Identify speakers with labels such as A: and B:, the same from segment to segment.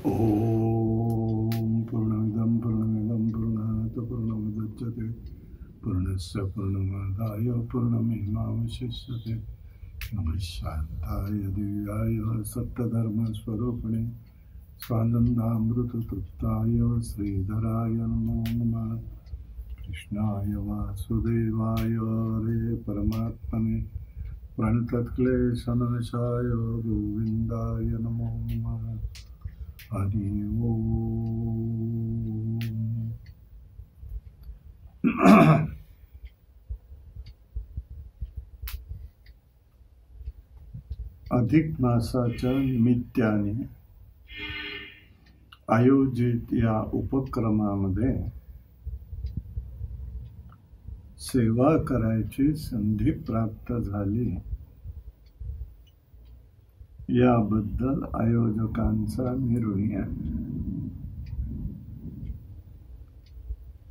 A: ओम पूर्णमिदं पूर्णात् पूर्णमुदच्यते पूर्णस्य पूर्णमादाय पूर्णमेवावशिष्यते। नमः शान्ताय दिव्याय सत्यधर्मस्वरूपिणे स्वानन्दामृततृप्ताय श्रीधराय नमो नमः। कृष्णाय वासुदेवाय हरे परमात्मने प्रणतक्लेशनाशाय गोविन्दाय नमो नमः। हरि ओम। अधिक मासाच्या निमित्ताने आयोजित या उपक्रमामध्ये सेवा करायची संधी प्राप्त झाली, याबद्दल आयोजकांचा मी ऋणी आहे।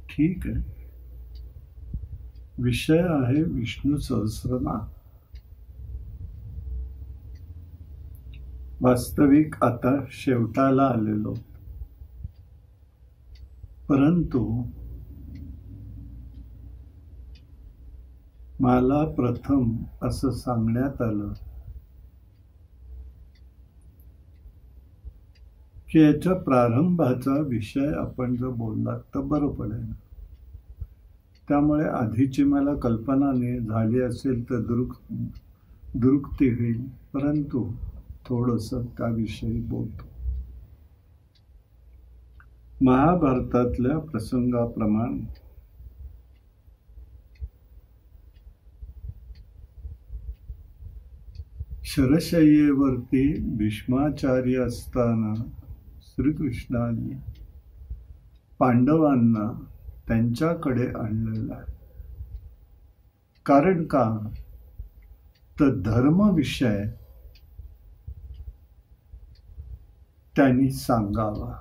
A: ठीक आहे, विषय आहे विष्णू सहस्रनाम। वास्तविक आता शेवटाला आलेलो, परंतु मला प्रथम असं सांगण्यात आलं की याच्या प्रारंभाचा विषय आपण जर बोललात तर बरं पडेल। त्यामुळे आधीची मला कल्पना नाही झाली असेल तर दुरुक्ती होईल, परंतु थोडंसं त्याविषयी बोलतो। महाभारतातल्या प्रसंगाप्रमाणे शरशय्येवरती भीष्माचार्य असताना श्रीकृष्णाने पांडवांना त्यांच्याकडे आणलेलं आहे। कारण का तर धर्मविषय त्यांनी सांगावा,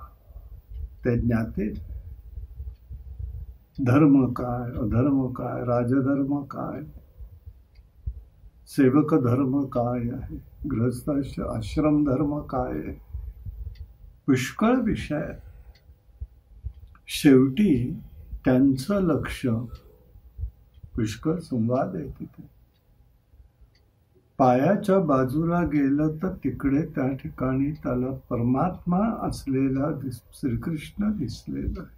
A: ते ज्ञाते। धर्म काय, अधर्म काय, राजधर्म काय, सेवक धर्म काय आहे, गृहस्थ आश्रम धर्म काय आहे, पुष्कळ विषय। शेवटी त्यांचं लक्ष पुष्कळ संवाद आहे तिथे। पायाच्या बाजूला गेलं तर तिकडे त्या ठिकाणी त्याला परमात्मा असलेला श्रीकृष्ण दिसलेला आहे।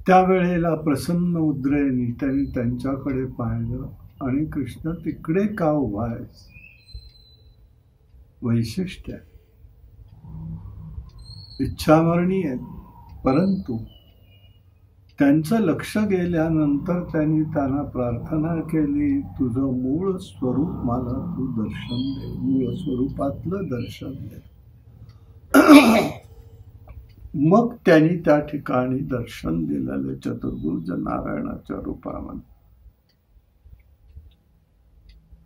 A: त्यावेळेला प्रसन्न मुद्रेने त्यांनी त्यांच्याकडे पाहिलं आणि कृष्ण तिकडे का उभा आहेस? वैशिष्ट्य इच्छामरणी आहे, परंतु त्यांचं लक्ष गेल्यानंतर त्यांनी त्यांना प्रार्थना केली, तुझं मूळ स्वरूप मला तू दर्शन दे, मूळ स्वरूपातलं दर्शन दे। मग त्यांनी त्या ठिकाणी दर्शन दिलेले चतुर्भुज नारायणाच्या रूपामध्ये।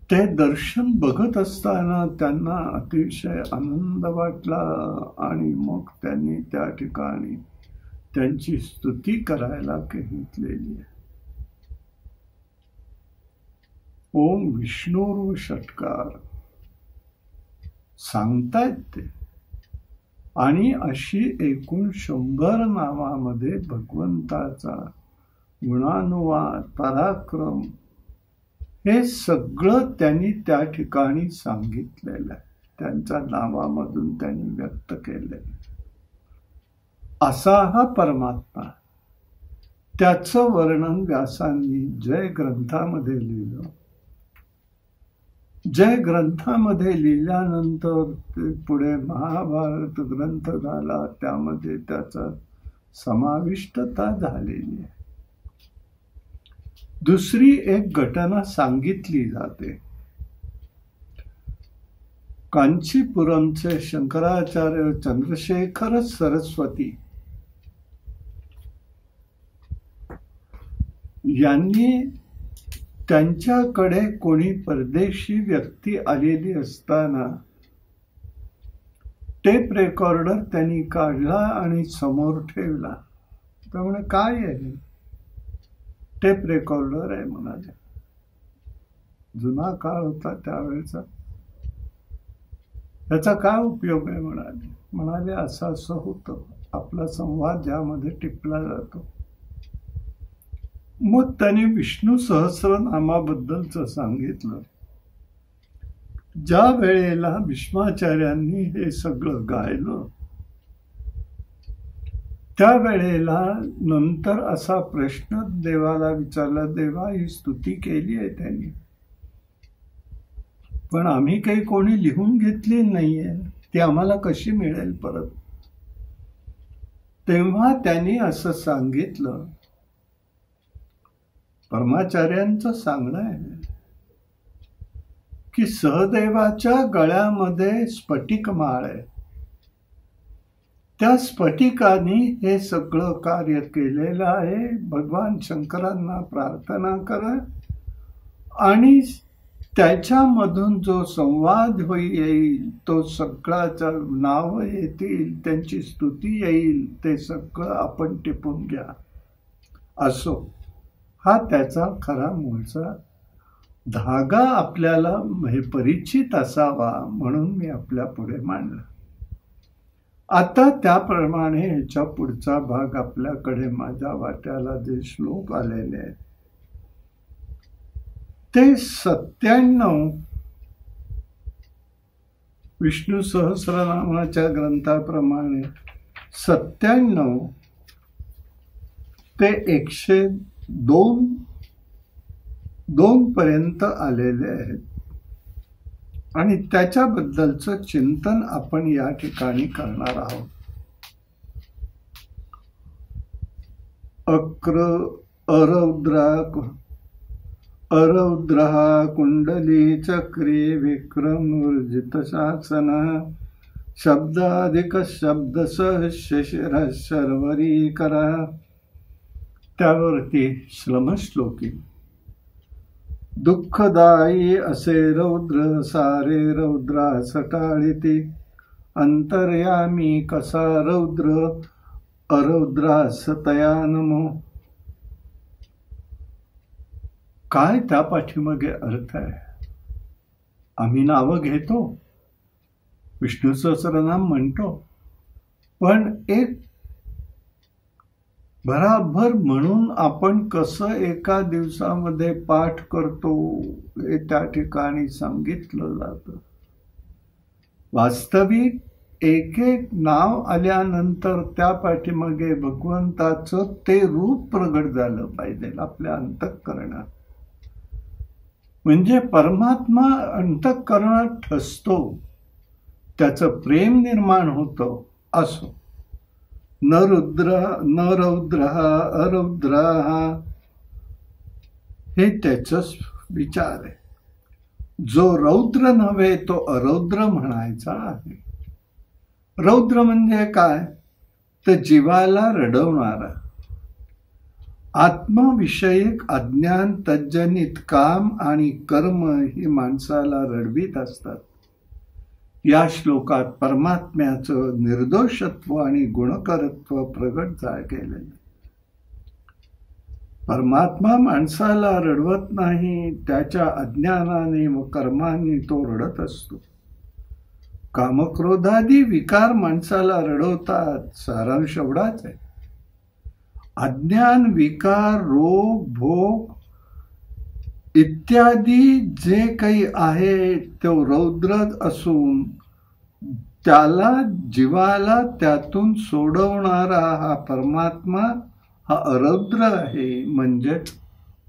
A: ते दर्शन बघत असताना त्यांना अतिशय आनंद वाटला आणि मग त्यांनी त्या ठिकाणी त्यांची स्तुती करायला सांगितलेली आहे। ओम विष्णुर षटकार सांगतायत ते, आणि अशी एकूण 100 नावामध्ये भगवंताचा गुणानुवाद, पराक्रम हे सगळं त्यांनी त्या ठिकाणी सांगितलेलं आहे। त्यांच्या नावामधून त्यांनी व्यक्त केलेलं असा हा परमात्मा। त्याचं वर्णन व्यासांनी जय ग्रंथामध्ये लिहिलं। जय ग्रंथामध्ये लिहिल्यानंतर पुढे महाभारत ग्रंथ झाला, त्यामध्ये त्याचा समाविष्टता झालेली आहे। दुसरी एक घटना सांगितली जाते। कांचीपुरमचे शंकराचार्य चंद्रशेखर सरस्वती यांनी त्यांच्याकडे कोणी परदेशी व्यक्ती आलेली असताना टेप रेकॉर्डर त्यांनी काढला आणि समोर ठेवला। त्यामुळे काय आहे? टेप रेकॉर्डर आहे म्हणाले। जुना काळ होता त्यावेळेचा। याचा काय उपयोग आहे म्हणाले असं असं होतं, आपला संवाद यामध्ये टिपला जातो. मग त्यांनी विष्णू सहस्रनामाबद्दलच सांगितलं. ज्या वेळेला भीष्माचार्यांनी हे सगळं गायलं त्यावेळेला नंतर असा प्रश्न देवाला विचारला, देवा ही स्तुती केली आहे त्यांनी, पण आम्ही काही कोणी लिहून घेतली नाहीये, ती आम्हाला कशी मिळेल परत? तेव्हा त्यांनी असं सांगितलं, परमाचार्यांचं सांगणं आहे की सहदेवाच्या गळ्यामध्ये स्फटिक माळ आहे, त्या स्फटिकाने हे सगळं कार्य केलेलं आहे. भगवान शंकरांना प्रार्थना करा आणि त्याच्यामधून जो संवाद येईल, तो सगळ्याचा नाव येतील, त्यांची स्तुती येईल, ते सगळं आपण टिपून घ्या. असो, हा त्याचा खरा मूळचा धागा आपल्याला हे परिचित असावा म्हणून मी आपल्या पुढे मांडला. आता त्याप्रमाणे ह्याच्या पुढचा भाग आपल्याकडे माझ्या वाट्याला जे श्लोक आलेले आहेत ते 97 विष्णू सहस्रनामाच्या ग्रंथाप्रमाणे 97 ते 102 पर्यंत आलेले आहेत आणि त्याच्याबद्दलचं चिंतन आपण या ठिकाणी करणार आहोत. अरौद्रः कुंडली चक्रे विक्रमूर्जित शासन शब्दाधिक शब्द शिशिर शर्वरी करा. त्यावरती श्रमश्लोकी, दुःखदायी असे रौद्र सारे रौद्रा सटाळिती, अंतर्यामी कसा रौद्र अरौद्रास तया नमो. काय त्या पाठीमागे अर्थ आहे? आम्ही नावं घेतो, विष्णू सहस्रनाम म्हणतो, पण एक भराभर म्हणून आपण कसं एका दिवसामध्ये पाठ करतो हे त्या ठिकाणी सांगितलं जातं. वास्तविक एक एक नाव आल्यानंतर त्या पाठीमागे भगवंताचं ते रूप प्रगट झालं पाहिजे आपल्या अंतःकरणात. म्हणजे परमात्मा अंतःकरणात ठसतो, त्याचं प्रेम निर्माण होतं. असो, न रौद्र अरौद्र हे त्याच विचार आहे. जो रौद्र नव्हे तो अरौद्र म्हणायचा आहे. रौद्र म्हणजे काय? तर जीवाला रडवणारा, आत्मविषयक अज्ञान तज्जनित काम आणि कर्म ही माणसाला रडवीत असतात. या श्लोकात परमात्म्याचं निर्दोषत्व आणि गुणकरत्व प्रगट केलेलं. परमात्मा माणसाला रडवत नाही, त्याच्या अज्ञानाने व कर्माने तो रडत असतो. कामक्रोधादी विकार माणसाला रडवतात. सारांश एवढाच आहे. अज्ञान, विकार, रोग, भोग इत्यादी जे काही आहे तो रौद्र असून त्याला जीवाला त्यातून सोडवणारा हा परमात्मा हा अरौद्र आहे, म्हणजेच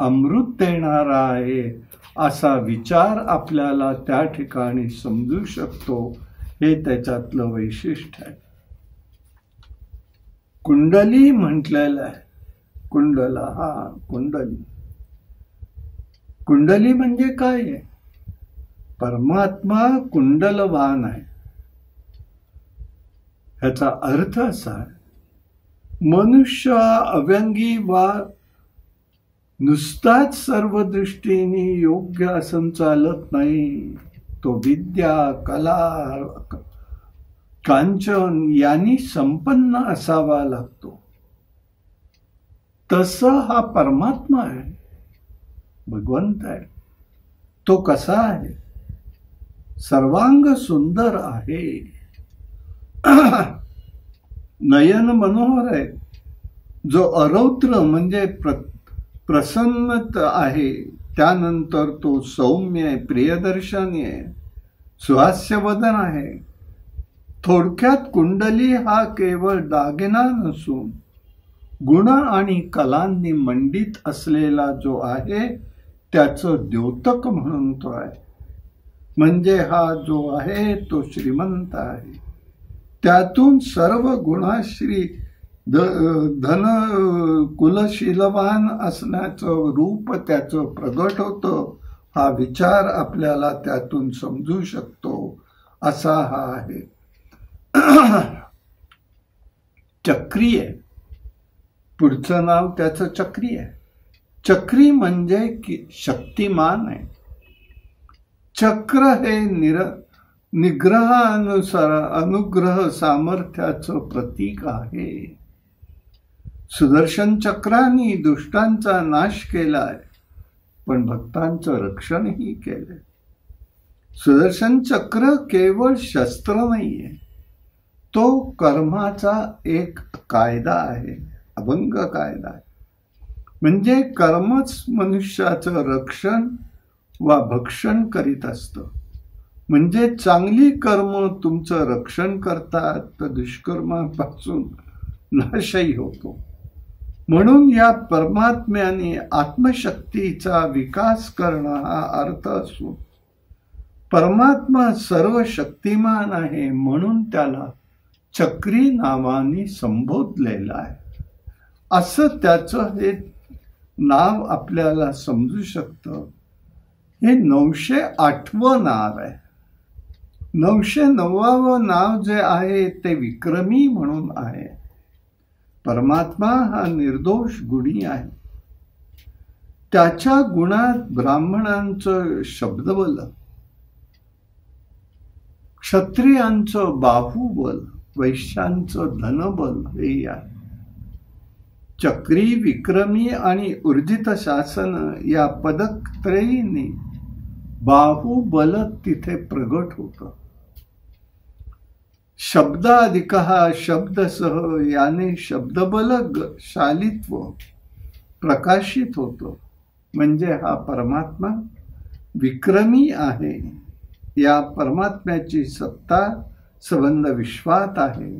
A: अमृत देणारा आहे, असा विचार आपल्याला त्या ठिकाणी समजू शकतो. हे त्याच्यातलं वैशिष्ट्य आहे. कुंडली म्हटलेलं आहे. कुंडला, हा कुंडली. कुंडली म्हणजे काय आहे? परमात्मा कुंडलवान आहे. ह्याचा अर्थ असा आहे, मनुष्य अव्यंगी वा नुसताच सर्व दृष्टीने योग्य असं चालत नाही. तो विद्या, कला, कांचन यांनी संपन्न असावा लागतो. तसं हा परमात्मा आहे, भगवंत आहे. तो कसा आहे? सर्वांग सुंदर आहे. नयन मनोहर आहे. जो अरौद्र म्हणजे प्रसन्न आहे, त्यानंतर तो सौम्य आहे, प्रियदर्शनी आहे, सुहास्यवदन आहे. थोडक्यात कुंडली हा केवळ दागिना नसून गुण आणि कलांनी मंडित असलेला जो आहे त्याचं द्योतक म्हणून तो आहे. म्हणजे हा जो आहे तो श्रीमंत आहे. त्यातून सर्व गुणाश्री धन कुलशीलवान असण्याचं रूप त्याचं प्रगट होतं. हा विचार आपल्याला त्यातून समजू शकतो असा हा आहे. चक्री आहे. पुढचं नाव त्याचं चक्री आहे. चक्री म्हणजे शक्तिमान आहे. चक्र हे निग्रहानुसार अनुग्रह सामर्थ्याचं प्रतीक आहे. सुदर्शन चक्राने दुष्टांचा नाश केलाय, पण भक्तांचं रक्षणही केलंय. सुदर्शन चक्र केवळ शस्त्र नाहीये, तो कर्माचा एक कायदा आहे, अभंग कायदा आहे. म्हणजे कर्मच मनुष्याचं रक्षण वा भक्षण करीत असतं. म्हणजे चांगली कर्म तुमचं रक्षण करतात, तर दुष्कर्मापासून नाशही होतो. म्हणून या परमात्म्याने आत्मशक्तीचा विकास करणं हा अर्थ असून परमात्मा सर्व शक्तिमान आहे, म्हणून त्याला चक्री नावाने संबोधलेलं आहे. असं त्याचं हे नाव आपल्याला समजू शकतं. हे 908वं नाव आहे. 909वं नाव जे आहे ते विक्रमी म्हणून आहे. परमात्मा हा निर्दोष गुणी आहे. त्याच्या गुणात ब्राह्मणांचं शब्दबल, क्षत्रियांचं बाहुबल, वैश्यांचं धनबल हे आहे. चक्री, विक्रमी आणि ऊर्जित शासन या पदत्रयीने बाहुबल तिथे प्रगट होतं. शब्दाधिकः शब्दसह याने शब्दबल शालित्व प्रकाशित होतं. म्हणजे हा परमात्मा विक्रमी आहे. या परमात्म्याची सत्ता संबंध विश्वात आहे,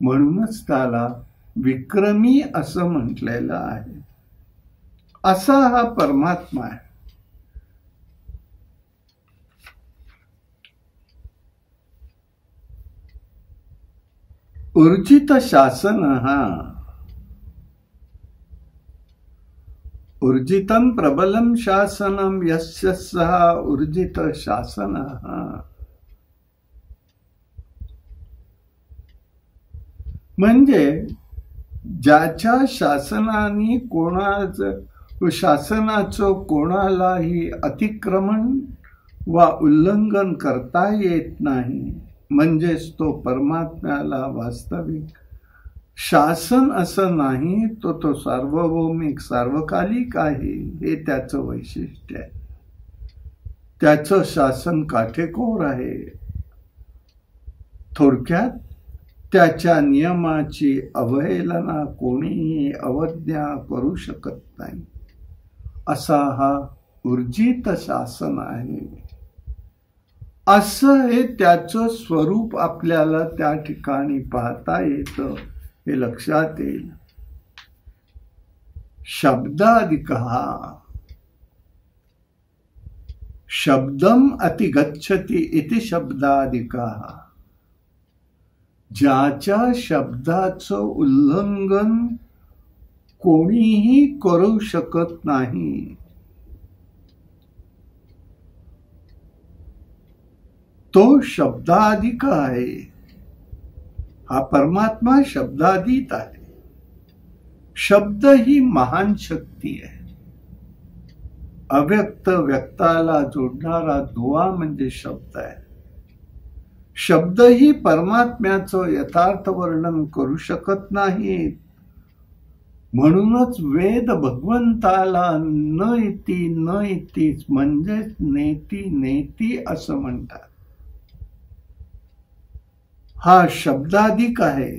A: म्हणूनच त्याला विक्रमी असं म्हटलेलं आहे. असा हा परमात्मा आहे. ऊर्जित शासन हा ऊर्जितं प्रबलं शासनं यस्य सः ऊर्जित शासन हा. म्हणजे ज्याच्या शासनाने शासनाचं कोणालाही अतिक्रमण वा उल्लंघन करता येत नाही, म्हणजेच तो परमात्म्याला वास्तविक शासन असं नाही, तो सार्वभौमिक सार्वकालिक आहे. हे त्याचं वैशिष्ट्य आहे. त्याचं शासन काटेकोर आहे. थोडक्यात त्याच्या नियमाची अवहेलना कोणीही अवज्ञा करू शकत नाही. असा हा ऊर्जित शासन आहे. असं हे त्याचं स्वरूप आपल्याला त्या ठिकाणी पाहता येतं, हे लक्षात येईल. शब्दाधिकः शब्दम अतिगच्छति इति शब्दाधिकः. ज्याच्या शब्दाचं उल्लंघन कोणीही करू शकत नाही, तो शब्दाधिक आहे. हा परमात्मा शब्दातीत आहे. शब्द ही महान शक्ती आहे. अव्यक्त व्यक्ताला जोडणारा दुवा म्हणजे शब्द आहे. शब्द ही परमात्म्याचं यथार्थ वर्णन करू शकत नाहीत. म्हणूनच वेद भगवंताला न इति न इतीच म्हणजेच नेती नेती असं म्हणतात. हा शब्दाधिक आहे,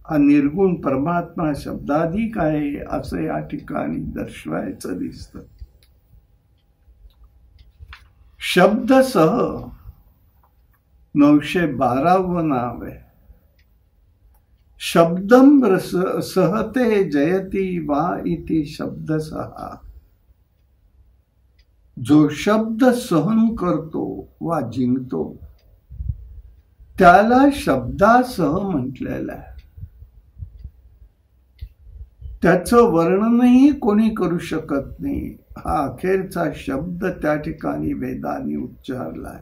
A: हा निर्गुण परमात्मा शब्दाधिक आहे असं या ठिकाणी दर्शवायचं दिसतं. शब्दसह 912 नाव आहे. शब्दम सहते जयती वा इति शब्दसहा. जो शब्द सहन करतो वा जिंकतो त्याला शब्दासह म्हटलेलं आहे. त्याचं वर्णनही कोणी करू शकत नाही. हा अखेरचा शब्द त्या ठिकाणी वेदांनी उच्चारलाय.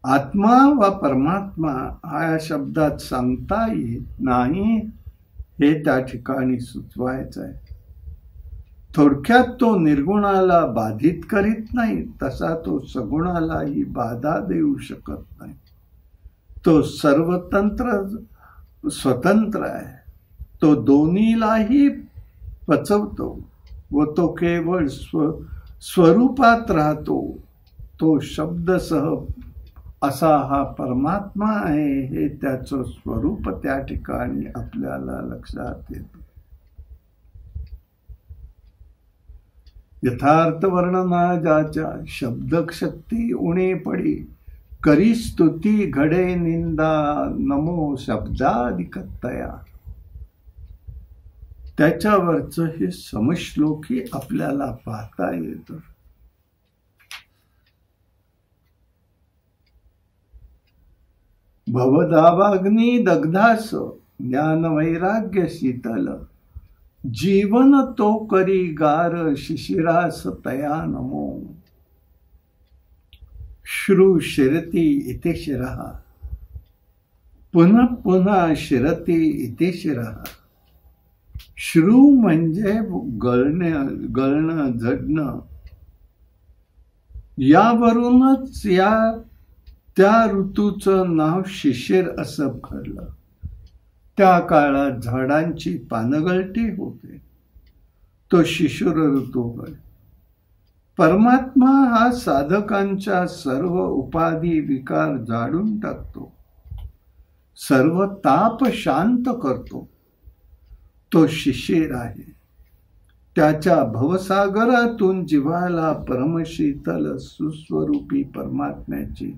A: आत्मा वा परमात्मा हा या शब्दात सांगता येत नाही हे त्या ठिकाणी सुचवायचं आहे. थोडक्यात तो निर्गुणाला बाधित करीत नाही, तसा तो सगुणालाही बाधा देऊ शकत नाही. तो सर्वतंत्र स्वतंत्र आहे. तो दोन्हीलाही पचवतो व तो केवळ स्वरूपात राहतो. तो शब्दसह असा हा परमात्मा आहे हे त्याचं स्वरूप त्या ठिकाणी आपल्याला लक्षात येतं. यथार्थ वर्णना ज्याच्या शब्दशक्ती उणे पडी, करी स्तुती घडे निंदा नमो शब्दाधिकतया. त्याच्यावरचं हे समश्लोकी आपल्याला पाहता येतं. भवदावाग्नी दग्धास ज्ञान वैराग्य शीतल, जीवन तो करी गार शिशिरास तया नमो. श्रू शिरती इति शिरः, पुनः पुन्हा शिरती इति शिरः. श्रू म्हणजे गळणं झडणं. यावरूनच त्या ऋतूचं नाव शिशिर असं ठरलं. त्या काळात झाडांची पानगळती होते, तो शिशिर ऋतू होय. परमात्मा हा साधकांच्या सर्व उपाधी विकार जाळून टाकतो, सर्व ताप शांत करतो. तो शिशिर आहे. त्याच्या भवसागरातून जीवाला परमशीतल सुस्वरूपी परमात्म्याची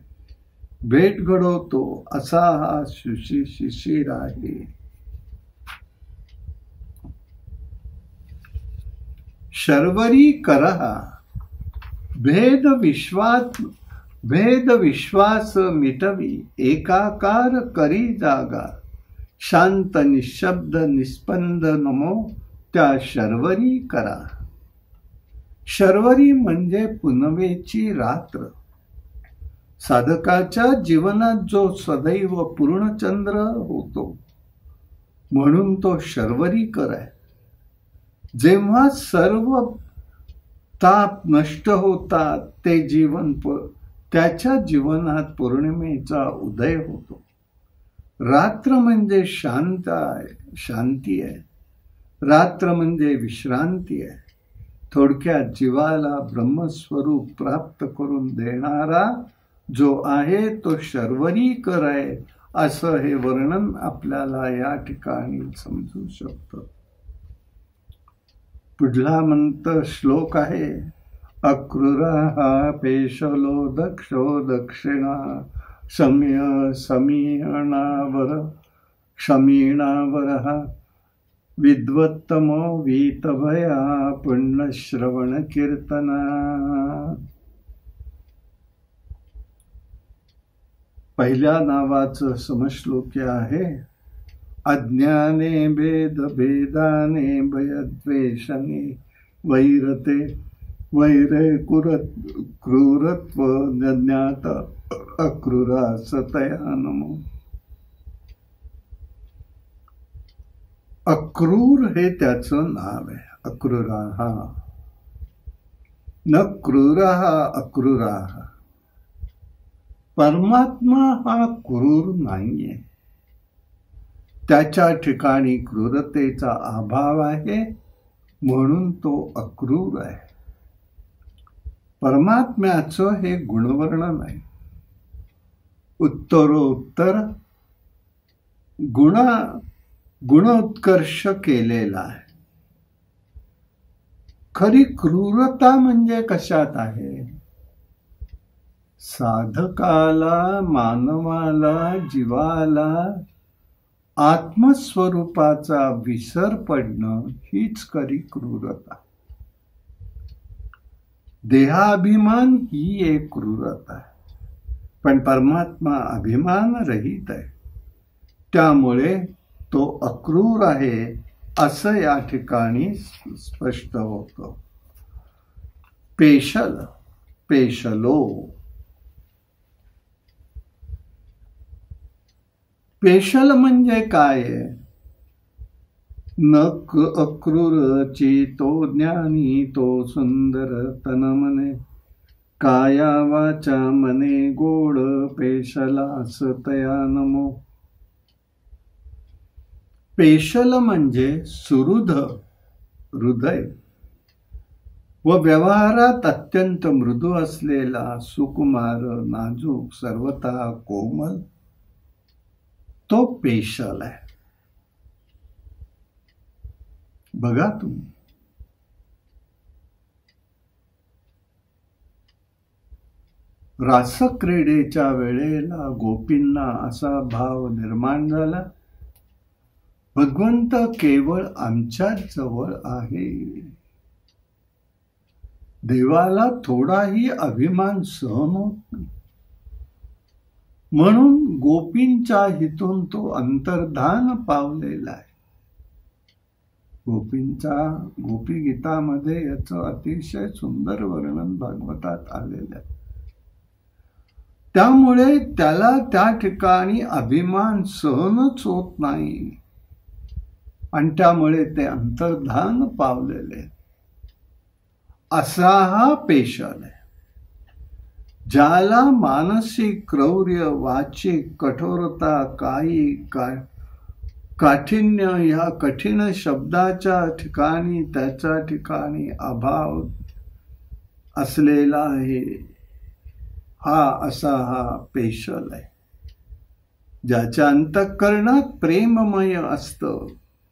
A: भेट घडवतो, असा हा शिशिर आहे. शर्वरी करहा भेद विश्वास मिटवी, एकाकार करी जागा. शांत निशब्द निस्पंद नमो त्या शर्वरी करा. शर्वरी म्हणजे पुनवेची रात्र. साधकाच्या जीवनात जो सदैव पूर्णचंद्र होतो म्हणून तो शर्वरीकर आहे. जेव्हा सर्व ताप नष्ट होतात ते त्याच्या जीवनात पौर्णिमेचा उदय होतो. रात्र म्हणजे शांती आहे. रात्र म्हणजे विश्रांती आहे. थोडक्यात जीवाला ब्रह्मस्वरूप प्राप्त करून देणारा जो आहे तो शर्वरीकर आहे, असं हे वर्णन आपल्याला या ठिकाणी समजू शकतं. पुढला मंत्र श्लोक आहे. अक्रूरः पेशलो दक्षो दक्षिणा क्षमीणावरः विद्वत्तमो वीतभया पुण्यश्रवण कीर्तना. पहिल्या नावाचं समश्लोकी आहे. अज्ञाने भेदाने भयद्वेषणे वैरते वैरे क्रूरत्व ज्ञात अक्रूरा सतया नमो. अक्रूर हे त्याचं नाव आहे. अक्रूरा न क्रूरा अक्रूरा. परमात्मा हा क्रूर नाहीये. त्याच्या ठिकाणी क्रूरतेचा अभाव आहे म्हणून तो अक्रूर आहे. परमात्म्याचं हे गुणवर्णन आहे. उत्तरोत्तर गुणोत्कर्ष केलेला आहे. खरी क्रूरता म्हणजे कशात आहे? साधकाला, मानवाला, जीवाला आत्मस्वरूपाचा विसर पडणं हीच खरी क्रूरता. देहाभिमान ही एक क्रूरता आहे. पण परमात्मा अभिमान रहित आहे, त्यामुळे तो अक्रूर आहे असं या ठिकाणी स्पष्ट होतं. पेशलो. पेशल म्हणजे काय? न अक्रूरची तो ज्ञानी, तो सुंदर तन मने, काया वाचा मने गोड, पेशलास तया नमो. पेशल म्हणजे सुहृद हृदय व व्यवहारात अत्यंत मृदू असलेला, सुकुमार, नाजूक, सर्वथा कोमल, तो पेशल आहे. बघा तुम्ही, रासक्रीडेच्या वेळेला गोपींना असा भाव निर्माण झाला, भगवंत केवळ आमच्याच जवळ आहे. देवाला थोडाही अभिमान सहन होत नाही, म्हणून गोपींच्या हितून तो अंतर्धान पावलेला आहे. गोपी गीतामध्ये याचं अतिशय सुंदर वर्णन भागवतात आलेलं आहे. त्यामुळे त्याला त्या ठिकाणी अभिमान सहनच होत नाही आणि त्यामुळे ते अंतर्धान पावलेले. असा हा पेशल आहे. ज्याला मानसिक क्रौर्य, वाचिक कठोरता, काठिण्य ह्या कठीण शब्दाच्या ठिकाणी त्याच्या ठिकाणी अभाव असलेला आहे, असा हा पेशल आहे. ज्याच्या अंतःकरणात प्रेममय असतं,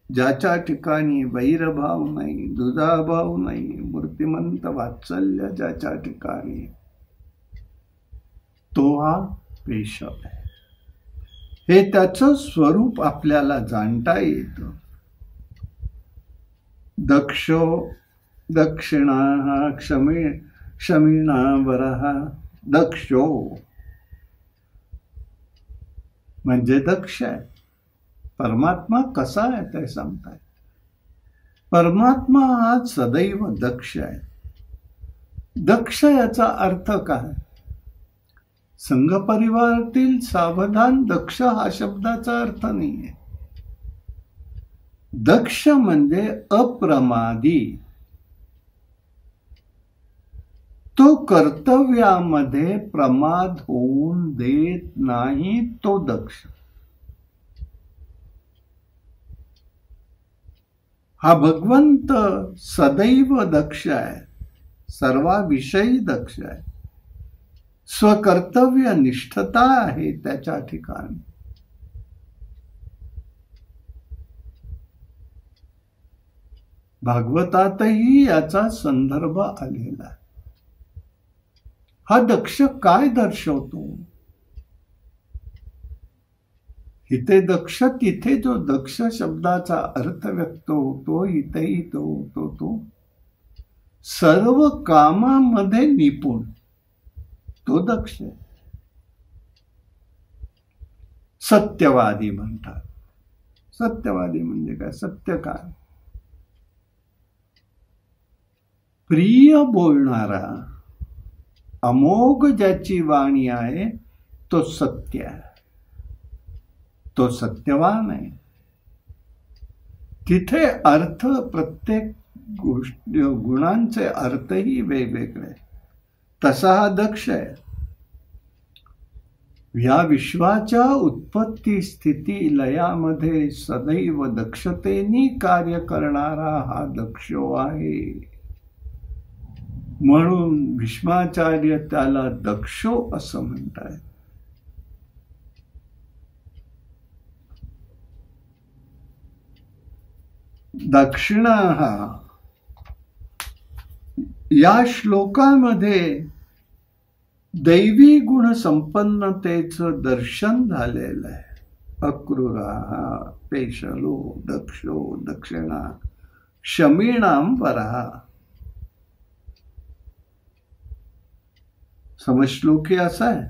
A: ज्याच्या ठिकाणी वैरभाव नाही, दुजाभाव नाही, मूर्तिमंत वात्सल्य ज्याच्या ठिकाणी, तो हा पेशल आहे. हे त्याचं स्वरूप आपल्याला जाणता येतं. दक्षिणा क्षमिणा वरहा. दक्षो म्हणजे दक्ष आहे. परमात्मा कसा आहे ते सांगताय. परमात्मा हा सदैव दक्ष आहे. दक्ष याचा अर्थ काय? संघ परिवारातील सावधान दक्ष हा शब्दाचा अर्थ नाहीये. दक्ष म्हणजे अप्रमादी. तो कर्तव्यामध्ये प्रमाद होऊन देत नाही, तो दक्ष. हा भगवंत सदैव दक्ष आहे, सर्वाविषयी दक्ष आहे. स्वकर्तव्य निष्ठता आहे त्याच्या ठिकाणी. भागवतातही याचा संदर्भ आलेला आहे. हा दक्ष काय दर्शवतो? इथे दक्ष, तिथे जो दक्ष शब्दाचा अर्थ व्यक्त होतो, इथेही तो होतो तो सर्व कामामध्ये निपुण, तो दक्ष. सत्यवादी म्हणतात. सत्यवादी म्हणजे काय? सत्य काय? प्रिय बोलणारा, अमोघ ज्याची वाणी आहे, तो सत्य आहे, तो सत्यवान आहे. तिथे अर्थ, प्रत्येक गुणांचे अर्थही वेगवेगळे. तसा हा दक्ष आहे. या विश्वाच्या उत्पत्ती स्थिती लयामध्ये सदैव दक्षतेने कार्य करणारा हा दक्ष आहे. म्हणून भीष्माचार्य त्याला दक्षो असं म्हणतात. दक्षिणा या श्लोकामध्ये दैवी गुण संपन्नतेचं दर्शन झालेलं आहे. अक्रूरा पेशलो दक्षो दक्षिणा शमीणाम वरा. समश्लोकी असा आहे,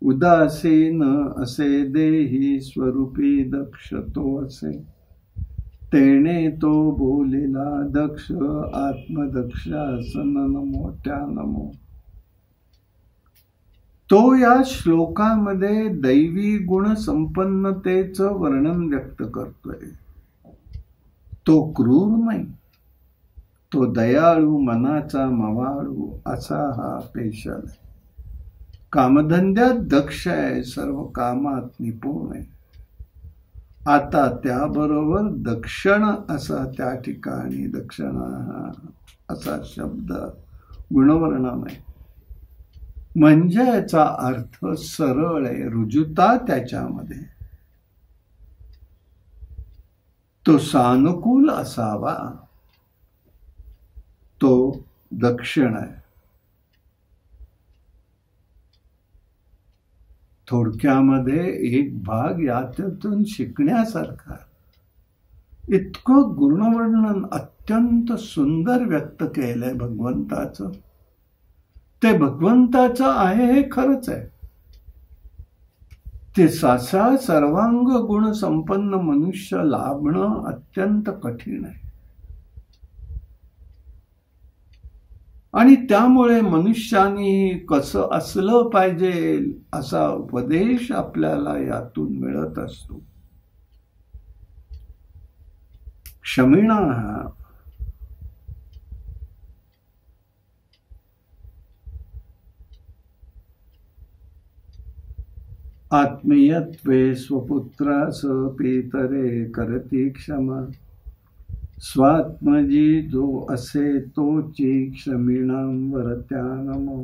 A: उदासीन असे देही स्वरूपी दक्ष तो असे, तेणे तो बोलिला दक्ष आत्मदक्षासन नमो त्या नमो. तो या श्लोकामध्ये दैवी गुण संपन्नतेचं वर्णन व्यक्त करतोय. तो क्रूर नाही, तो दयाळू मनाचा मवाळू असा हा पेशल आहे. कामधंद्यात दक्ष आहे, सर्व कामात निपुण आहे. आता त्याबरोबर दक्षिण असा त्या ठिकाणी दक्षिणा असा शब्द गुणवर्णन आहे. म्हणजे याचा अर्थ सरळ आहे, रुजुता त्याच्यामध्ये. तो सानुकूल असावा, तो दक्षिण आहे. थोडक्यामध्ये एक भाग यातून शिकण्यासारखा. इतकं गुणवर्णन अत्यंत सुंदर व्यक्त केलंय भगवंताचं. ते भगवंताचं आहे हे खरंच आहे. ते सर्वांग गुण संपन्न मनुष्य लाभणं अत्यंत कठीण आहे. आणि त्यामुळे मनुष्याने कसं असलं पाहिजे असा उपदेश आपल्याला यातून मिळत असतो. क्षमिणा आत्मीयत्वे स्वपुत्रास पितरे करती क्षमा, स्वात्मजी जो असे तोची क्षमिणाम वरत्या नमो.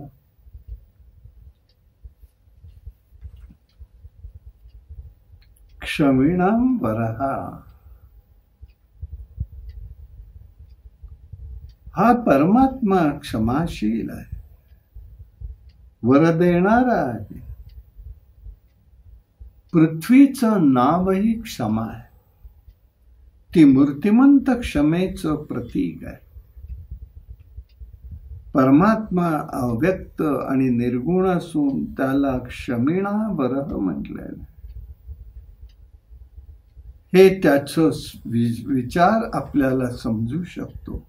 A: क्षमिणाम वरहा हा परमात्मा क्षमाशील आहे, वर देणारा आहे. पृथ्वीचं नावही क्षमा आहे. ती मूर्तिमंत क्षमेचं प्रतीक आहे. परमात्मा अव्यक्त आणि निर्गुण असून त्याला क्षमिणा वरह म्हटलेलं. हे त्याचं विचार आपल्याला समजू शकतो.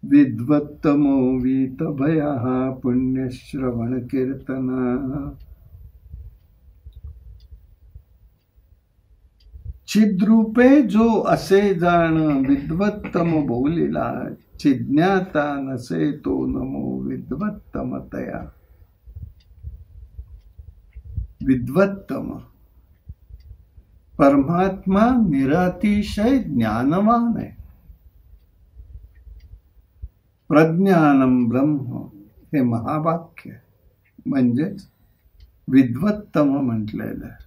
A: विद्वत्तमो वीतभयः पुण्यश्रवण कीर्तना, चिद्रूपे जो असे जाण विद्वत्तम बोलिला, चिज्ञाता नसे तो नमो विद्वत्तमतया. विद्वत्तम परमात्मा निरातिशय ज्ञानवान आहे. प्रज्ञानम ब्रह्म हे महावाक्य म्हणजेच विद्वत्तम म्हटलेलं आहे.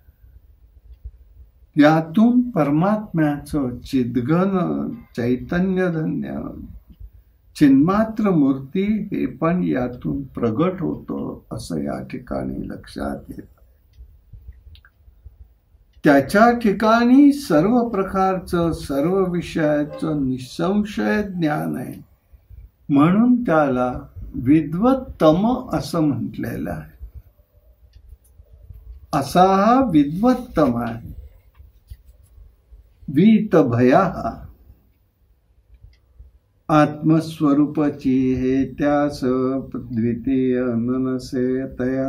A: यातून परमात्म्याचं चिद्घन चैतन्यधन्य चिन्मात्र मूर्ती हे पण यातून प्रगट होतं असं या ठिकाणी लक्षात येतं. त्याच्या ठिकाणी सर्व प्रकारचं सर्व विषयाचं निसंशय ज्ञान आहे, म्हणून त्याला विद्वत्तम असं म्हटलेलं आहे. असा हा विद्वत्तम आहे. वीतभया आत्मस्वरूपाची हे त्यास द्वितीय ननसे तया,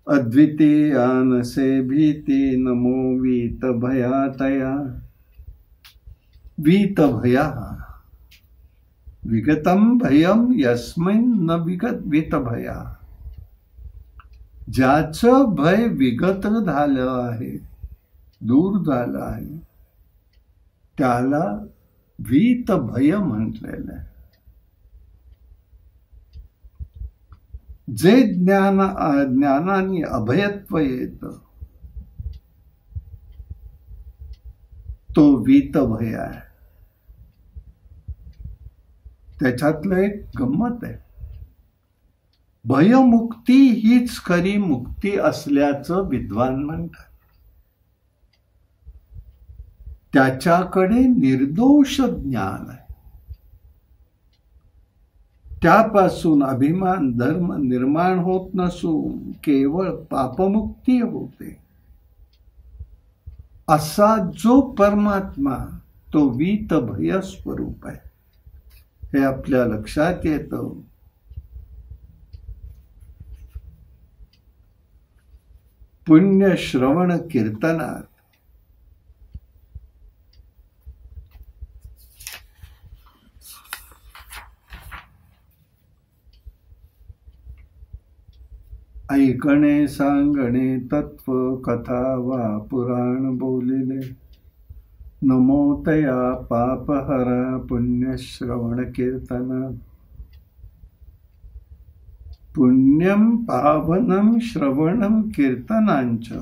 A: अद्वितीयानसे भीती नमो वीतभया तया. वीतभया विगतम भयम यस्मिन् न वितभया. ज्याचं भय विगत झालं आहे, दूर झालं आहे, त्याला वीतभय म्हटलेलं आहे. जे ज्ञानाने अभयत्व येत तो वीतभय आहे. त्याच्यातलं एक गंमत आहे. भयमुक्ती हीच खरी मुक्ती असल्याचं विद्वान म्हणतात. त्याच्याकडे निर्दोष ज्ञान आहे. त्यापासून अभिमान धर्म निर्माण होत नसून केवळ पापमुक्ती होते. असा जो परमात्मा तो वीतभय स्वरूप आहे हे आपल्या लक्षात येतं. पुण्य श्रवण कीर्तनात ऐकणे सांगणे तत्व कथा वा पुराण बोलिले नमोतया पापहरा पुण्य श्रवण कीर्तना. पुण्यम पावनम श्रवणम कीर्तनांच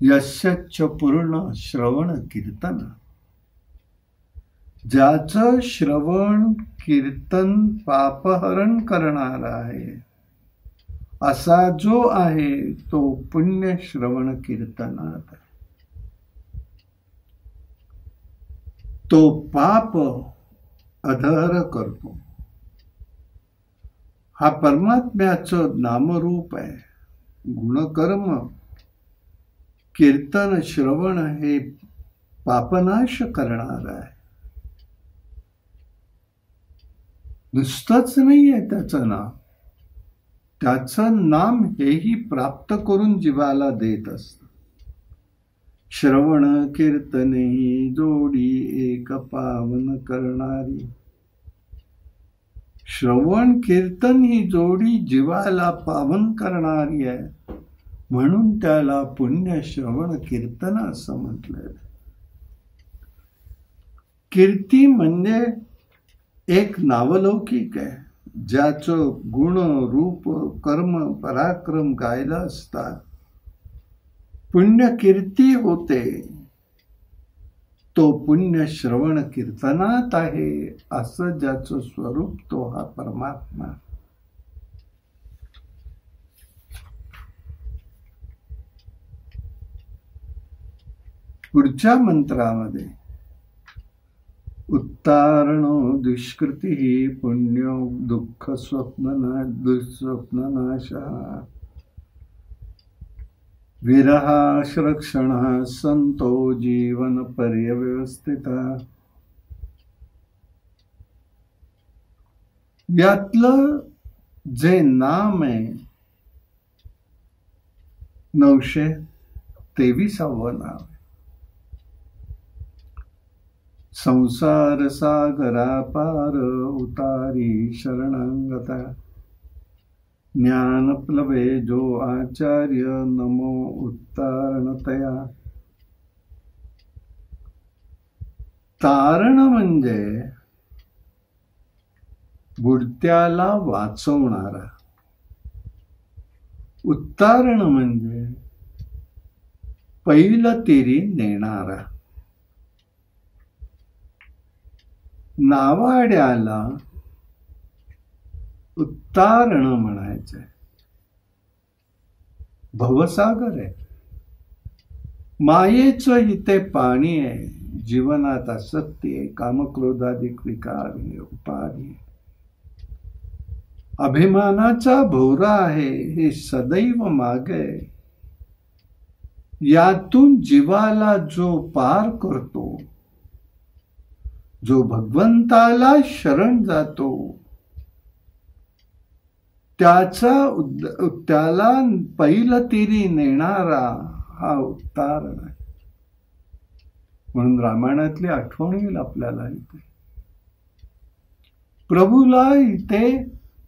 A: यस्य पूर्ण श्रवण कीर्तन. ज्याचं श्रवण कीर्तन पापहरण करणार आहे असा जो आहे तो पुण्य श्रवण कीर्तनात. तो पाप अधर करतो. हा परमात्म्याचं नामरूप आहे. गुणकर्म कीर्तन श्रवण हे पापनाश करणार आहे. नुसतंच नाहीये त्याचं नाम. त्याचं नाम हेही प्राप्त करून जीवाला देत असत. श्रवण कीर्तने जोडी एक पावन करणारी. श्रवण कीर्तन ही जोडी जीवाला पावन करणारी आहे म्हणून त्याला पुण्य श्रवण कीर्तन असं म्हटलंय. कीर्ती म्हणजे एक नावलौकिक आहे. ज्याचं गुण रूप कर्म पराक्रम गायला असतात. पुण्य कीर्ती होते तो पुण्य श्रवण कीर्तनात आहे असं ज्याचं स्वरूप तो हा परमात्मा. पुढच्या मंत्रामध्ये उत्तारणो दुष्कृती पुण्यो दुःख दुःस्वप्ननाशः विरहाश्रक्षणः संतो जीवन पर्यव्यवस्थिता. यातलं जे नाम आहे 923 नाव. संसार सागरा पार उतारी शरणांगता. ज्ञान प्लवे जो आचार्य नमो उत्तारणतया. तारण म्हणजे बुडत्याला वाचवणारा. उत्तारण म्हणजे पहिलं तिरी नेणारा. नावाड्याला उत्तारण म्हणायचंय. भवसागर आहे. मायेचं इथे पाणी आहे. जीवनात आसक्ती आहे. कामक्रोधाधिक विकार आहे. उपाधी. अभिमानाचा भोवरा आहे. हे सदैव मागे. यातून जीवाला जो पार करतो, जो भगवंताला शरण जातो, त्याला पहिलं तिरी नेणारा हा उत्तारण आहे. म्हणून रामायणातली आठवण येईल आपल्याला इथे. प्रभूला इथे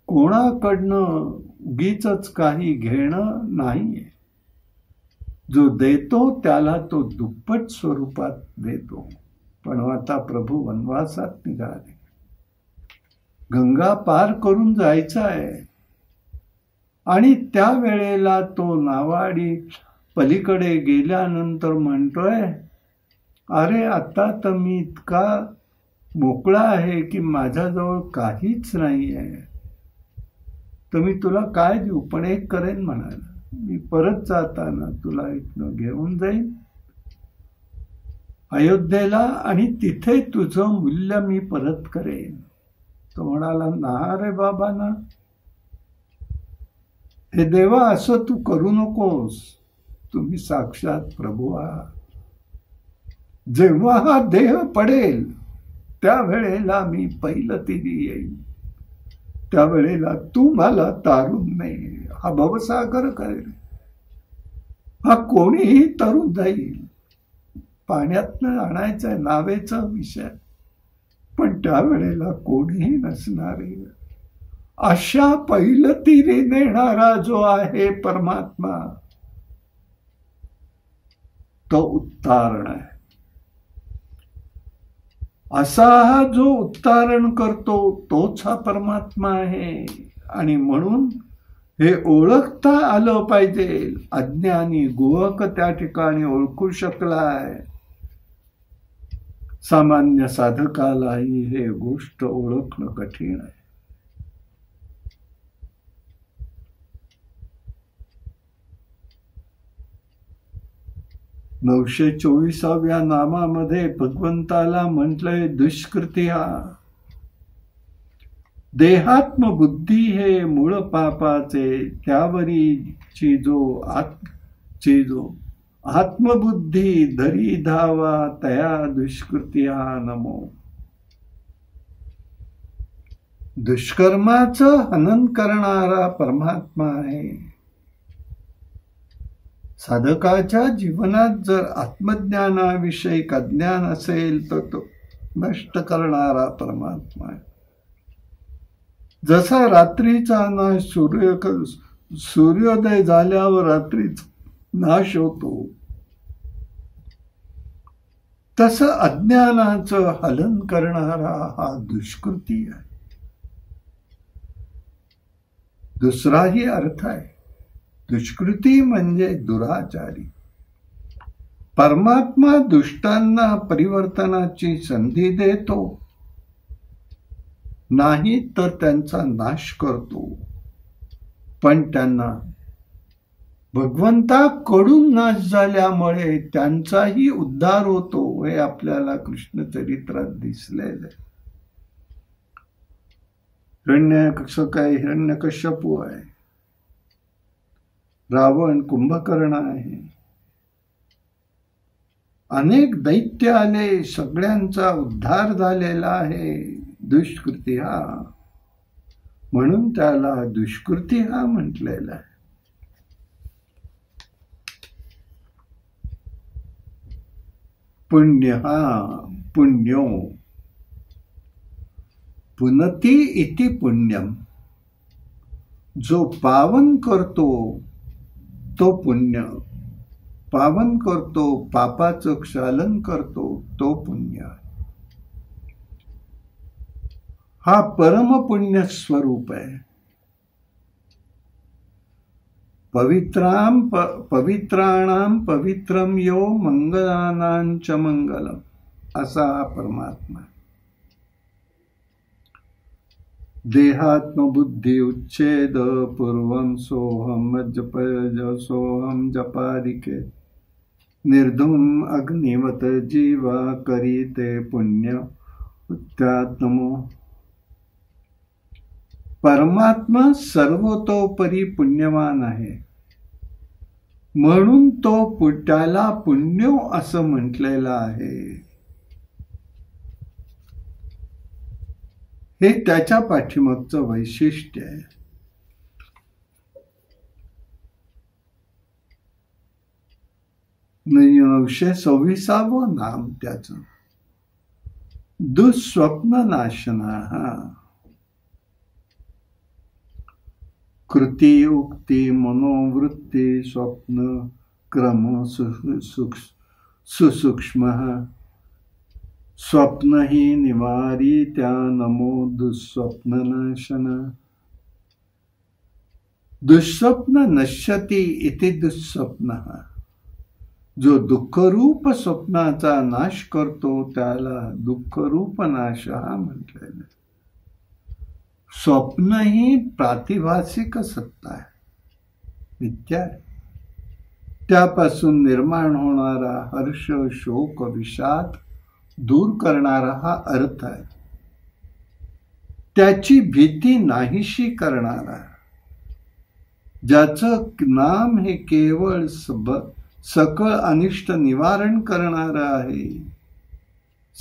A: कोणाकडनं उगीचच काही घेणं नाहीये. जो देतो त्याला तो दुप्पट स्वरूपात देतो. पण आता प्रभू वनवासात निघाले. गंगा पार करून जायचं आहे. आणि त्या वेळेला तो नावाडी पलीकडे गेल्यानंतर म्हणतोय, अरे आता तर मी इतका मोकळा आहे की माझ्याजवळ काहीच नाही आहे, तर मी तुला काय देऊ, पण एक करेन म्हणाला, मी परत जाताना तुला इथनं घेऊन जाईन अयोध्येला आणि तिथे तुझं मूल्य मी परत करेन. तो म्हणाला, ना रे बाबा ना, हे देवा असं तू करू नकोस, तुम्ही साक्षात प्रभू आहात. जेव्हा हा देह पडेल त्यावेळेला मी पहिलं तिरी येईल, त्यावेळेला तू मला तारून नाही. हा भवसागर काय, हा कोणीही तरून जाईल, पाण्यातनं आणायचा नावेचा विषय, पण त्यावेळेला कोणीही नसणारे. अशा पहिलं तिरी नेणारा जो आहे परमात्मा, तो उत्तारण आहे. असा हा जो उत्तारण करतो तोच हा परमात्मा आहे. आणि म्हणून हे ओळखता आलं पाहिजे. अज्ञानी गुहक त्या ठिकाणी ओळखू शकलाय, सामान्य साधकालाही हे गोष्ट ओळखणं कठीण आहे. 924व्या नामामध्ये भगवंताला म्हटलंय दुष्कृत्या. देहात्म बुद्धी हे मूळ पापाचे, त्यावरीची जो आत्मबुद्धी धरी धावा, तया दुष्कृत्या नमो. दुष्कर्माचं हनन करणारा परमात्मा आहे. साधकाच्या जीवनात जर आत्मज्ञानाविषयी अज्ञान असेल तर तो नष्ट करणारा परमात्मा आहे. जसा रात्रीचा नाश सूर्योदय झाल्यावर रात्रीचा नाश होतो, तसं अज्ञानाचं हलन करणारा हा दुष्कृती आहे. दुसराही अर्थ आहे. दुष्कृती म्हणजे दुराचारी. परमात्मा दुष्टांना परिवर्तनाची संधी देतो, नाही तर त्यांचा नाश करतो. पण त्यांना भगवंताकडून नाश झाल्यामुळे त्यांचाही उद्धार होतो, हे आपल्याला कृष्ण चरित्रात दिसलेलं आहे. हिरण्यकश्यपू आहे, रावण, कुंभकर्ण आहे, अनेक दैत्य आले, सगळ्यांचा उद्धार झालेला आहे. दुष्कृती हा, म्हणून त्याला दुष्कृती हा म्हटलेला आहे. पुण्य हा, पुण्यो पुनती इति पुण्यम. जो पावन करतो तो पुण्य, पावन करतो, पापाचं क्षालन करतो तो पुण्य. हा परमपुण्य स्वरूप आहे. पवित्राणाम पवित्रम यो मंगलानांच मंगलम, असा हा परमात्मा. देहात्मबुद्धि उच्छेद पूर्वं सोहम सोहम जपादिके निर्धूम अग्निवत जीवा करीते पुण्य उत्यात्मो. परमात्मा सर्वतोपरी पुण्यवान आहे, म्हणून तो त्याला पुण्यो असं म्हटलेलं आहे. हे त्याच्या पाठीमागचं वैशिष्ट्य आहे. नऊशे 26वं नाम त्याचं दुःस्वप्न नाशना. कृती उक्ती मनोवृत्ती स्वप्न क्रम सुसूक्ष्म स्वप्न ही निवारी त्या नमो दुःस्वप्न नाशन. दुःस्वप्न नश्यति इति दुःस्वप्नः. जो दुःखरूप स्वप्नाचा नाश करतो त्याला दुःखरूप नाश म्हटलेलं. स्वप्न ही प्रातिभासिक सत्ता आहे, मिथ्या आहे. त्यापासून निर्माण होणारा हर्ष, शोक, विषाद दूर करणारा हा अर्थ आहे. त्याची भीती नाहीशी करणारा, ज्याचं नाम हे केवळ सकळ अनिष्ट निवारण करणारा आहे,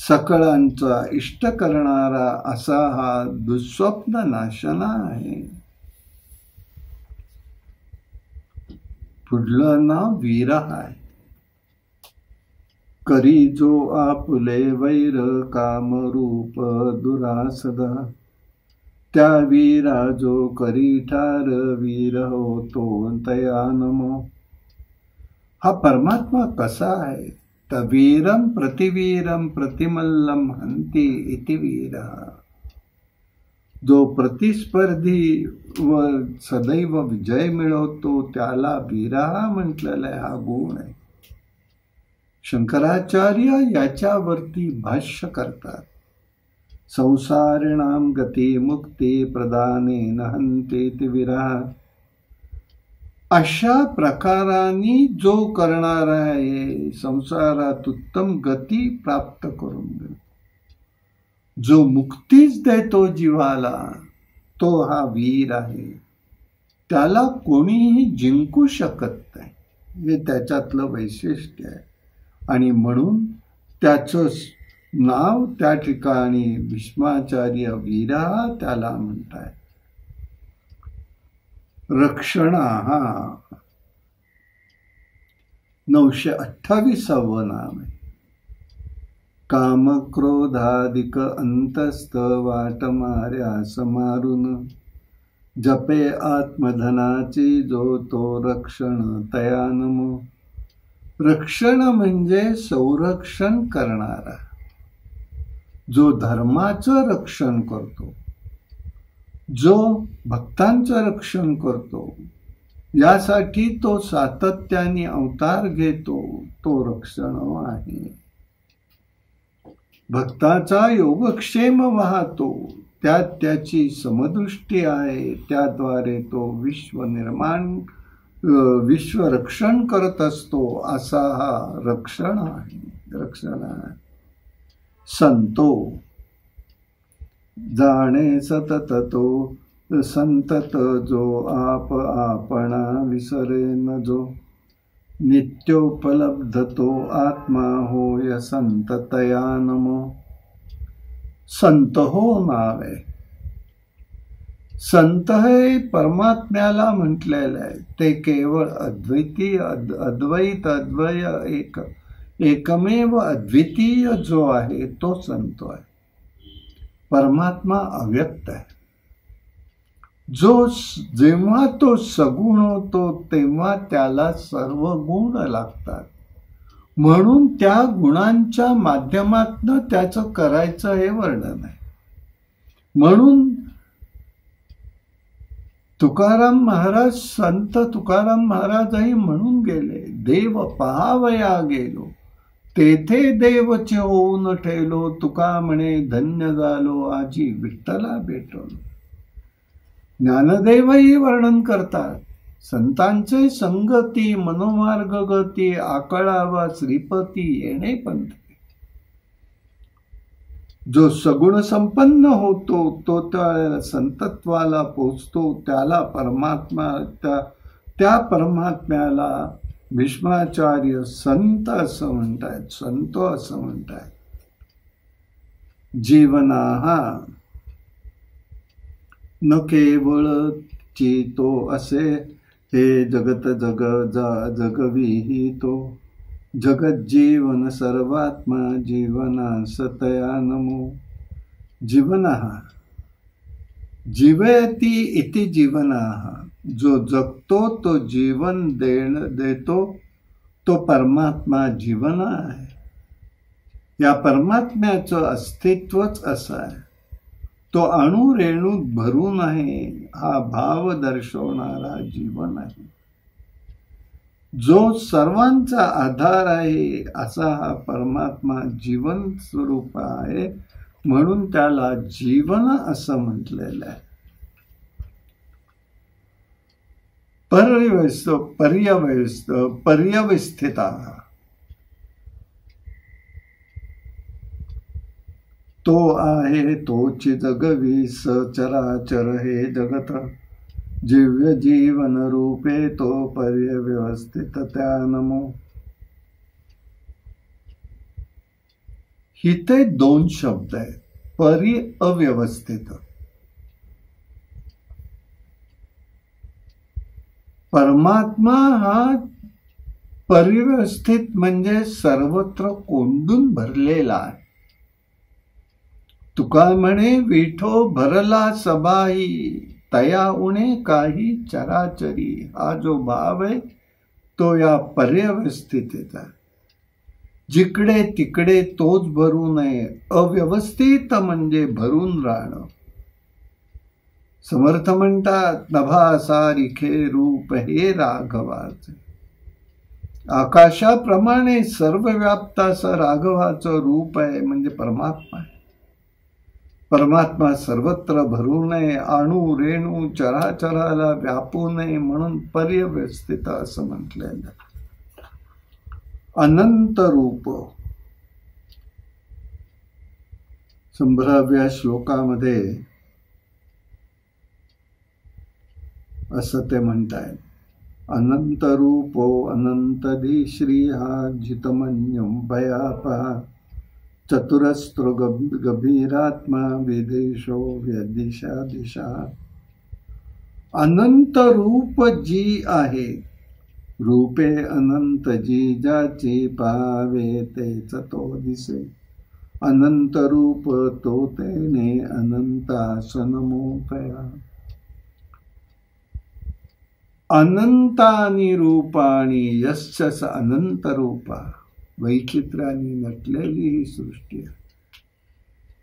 A: सकळांचा इष्ट करणारा असा हा दुःस्वप्न नाशना आहे. पुढलं नाव विरह आहे. करी जो आपुले वैर कामरूप दुरासदा, त्या वीरा जो करी ठार वीर होतो तया नमो. हा परमात्मा कसा आहे? तर वीरम प्रतिवीरम प्रतिमल्लम हंती इति वीरः. जो प्रतिस्पर्धी व सदैव विजय मिळवतो त्याला वीरः म्हटलेला आहे. हा गुण आहे. शंकराचार्य याच्यावरती भाष्य करतात. संसारिणाम गती मुक्ती प्रदानेन हंतेति विरह. अशा प्रकाराने जो करणार आहे संसारात उत्तम गती प्राप्त करून देतो, जो मुक्तीच देतो जीवाला, तो हा वीर आहे. त्याला कोणीही जिंकू शकत नाही, हे त्याच्यातलं वैशिष्ट्य आहे. आणि म्हणून त्याचं नाव त्या ठिकाणी भीष्माचार्य वीरा त्याला म्हणताय. रक्षणा हा 928 नाम आहे. काम क्रोधादिक अंतस्थ वाट मार्या समारून, जपे आत्मधनाची जो तो रक्षण तया नमो. रक्षण म्हणजे संरक्षण करणारा, जो धर्माचं रक्षण करतो, जो भक्तांचं रक्षण करतो, यासाठी तो सातत्याने अवतार घेतो, तो रक्षण आहे. भक्ताचा योगक्षेम वाहतो, त्यात त्याची समदृष्टी आहे. त्याद्वारे तो विश्व रक्षण करत असतो. असा हा रक्षण आहे. संतो जाणे सतत तो संतत, जो आप आपणा विसरे न जो. नित्योपलब्ध तो आत्मा होय संततया नमो. संत हो नाव आहे. संत हे परमात्म्याला म्हटलेलं आहे. ते केवळ अद्वैत अद्वय एकमेव अद्वितीय जो आहे तो संत आहे. परमात्मा अव्यक्त आहे. जेव्हा तो सगुण होतो तेव्हा त्याला सर्व गुण लागतात. म्हणून त्या गुणांच्या माध्यमातून त्याचं करायचं हे वर्णन आहे. म्हणून तुकाराम महाराज, संत तुकाराम महाराजही म्हणून गेले, देव पहावया गेलो, तेथे देवचे होऊन ठेलो. तुका म्हणे धन्य झालो, आजी विठ्ठला भेटलो. ज्ञानदेवही वर्णन करतात. संतांचे संगती मनोमार्ग गती, आकळावा श्रीपती येणे पंथी. जो सगुण संपन्न होतो तो त्या संतत्वाला पोचतो. त्याला परमात्मा, त्या परमात्म्याला भीष्माचार्य संत असं म्हणतात, संत असं म्हणतात. जीवना हा न केवळ चितो असे, हे जगत जगविही तो. जगत जीवन सर्वात्मा जीवना सतया नमो. जीवनः जीवयति इति जीवनः. जो जगतो तो जीवन देतो तो परमात्मा जीवन आहे. या परमात्म्याचं अस्तित्वच असं आहे. तो अणु रेणूत भरून आहे, हा भाव दर्शवणारा जीवन आहे. जो सर्वांचा आधार आहे असा हा परमात्मा जीवन स्वरूप आहे, म्हणून त्याला जीवन असं म्हटलेलं आहे. पर्यवस्थिता, तो आहे तोची जगवी सचराचर हे जगत, जीव्य जीवन रूपे तो पर्यव्यवस्थित त्या नमो. इथे दोन शब्द आहेत, परि अव्यवस्थित. परमात्मा हा परिव्यवस्थित म्हणजे सर्वत्र कोंडून भरलेला आहे. तुका म्हणे विठो भरला सबाई, तया उणे काही चराचरी. हा जो भाव आहे तो या पर्यवस्थितीचा. जिकडे तिकडे तोच भरू नये. अव्यवस्थित म्हणजे भरून राहणं. समर्थ म्हणतात, नभासारिखे रूप हे राघवाचे. आकाशाप्रमाणे सर्वव्याप्त असं राघवाचं रूप आहे, म्हणजे परमात्मा आहे. परमात्मा सर्वत्र भरू नये, अणु रेणू चराचराला व्यापू नये, म्हणून पर्यवस्थित असं म्हटलेलं. अनंत रूप 100व्या श्लोकामध्ये असं ते म्हणतायत, अनंत रूपो अनंतधी श्रीहा जितमन्यम भयापहा, चतुरस्त्र गभीरात्मा विदेशो व्यदिशा दिशा. अनंत रूप जी आहे, रूपे अनंत जी ज्याची पाहावे तेच तो दिसे. अनंत रूप तो तेने अनंतासन मोकया. अनंतानी रूपाणी यस्य अनंत रूपा. वैचित्र्याने नटलेली ही सृष्टी आहे.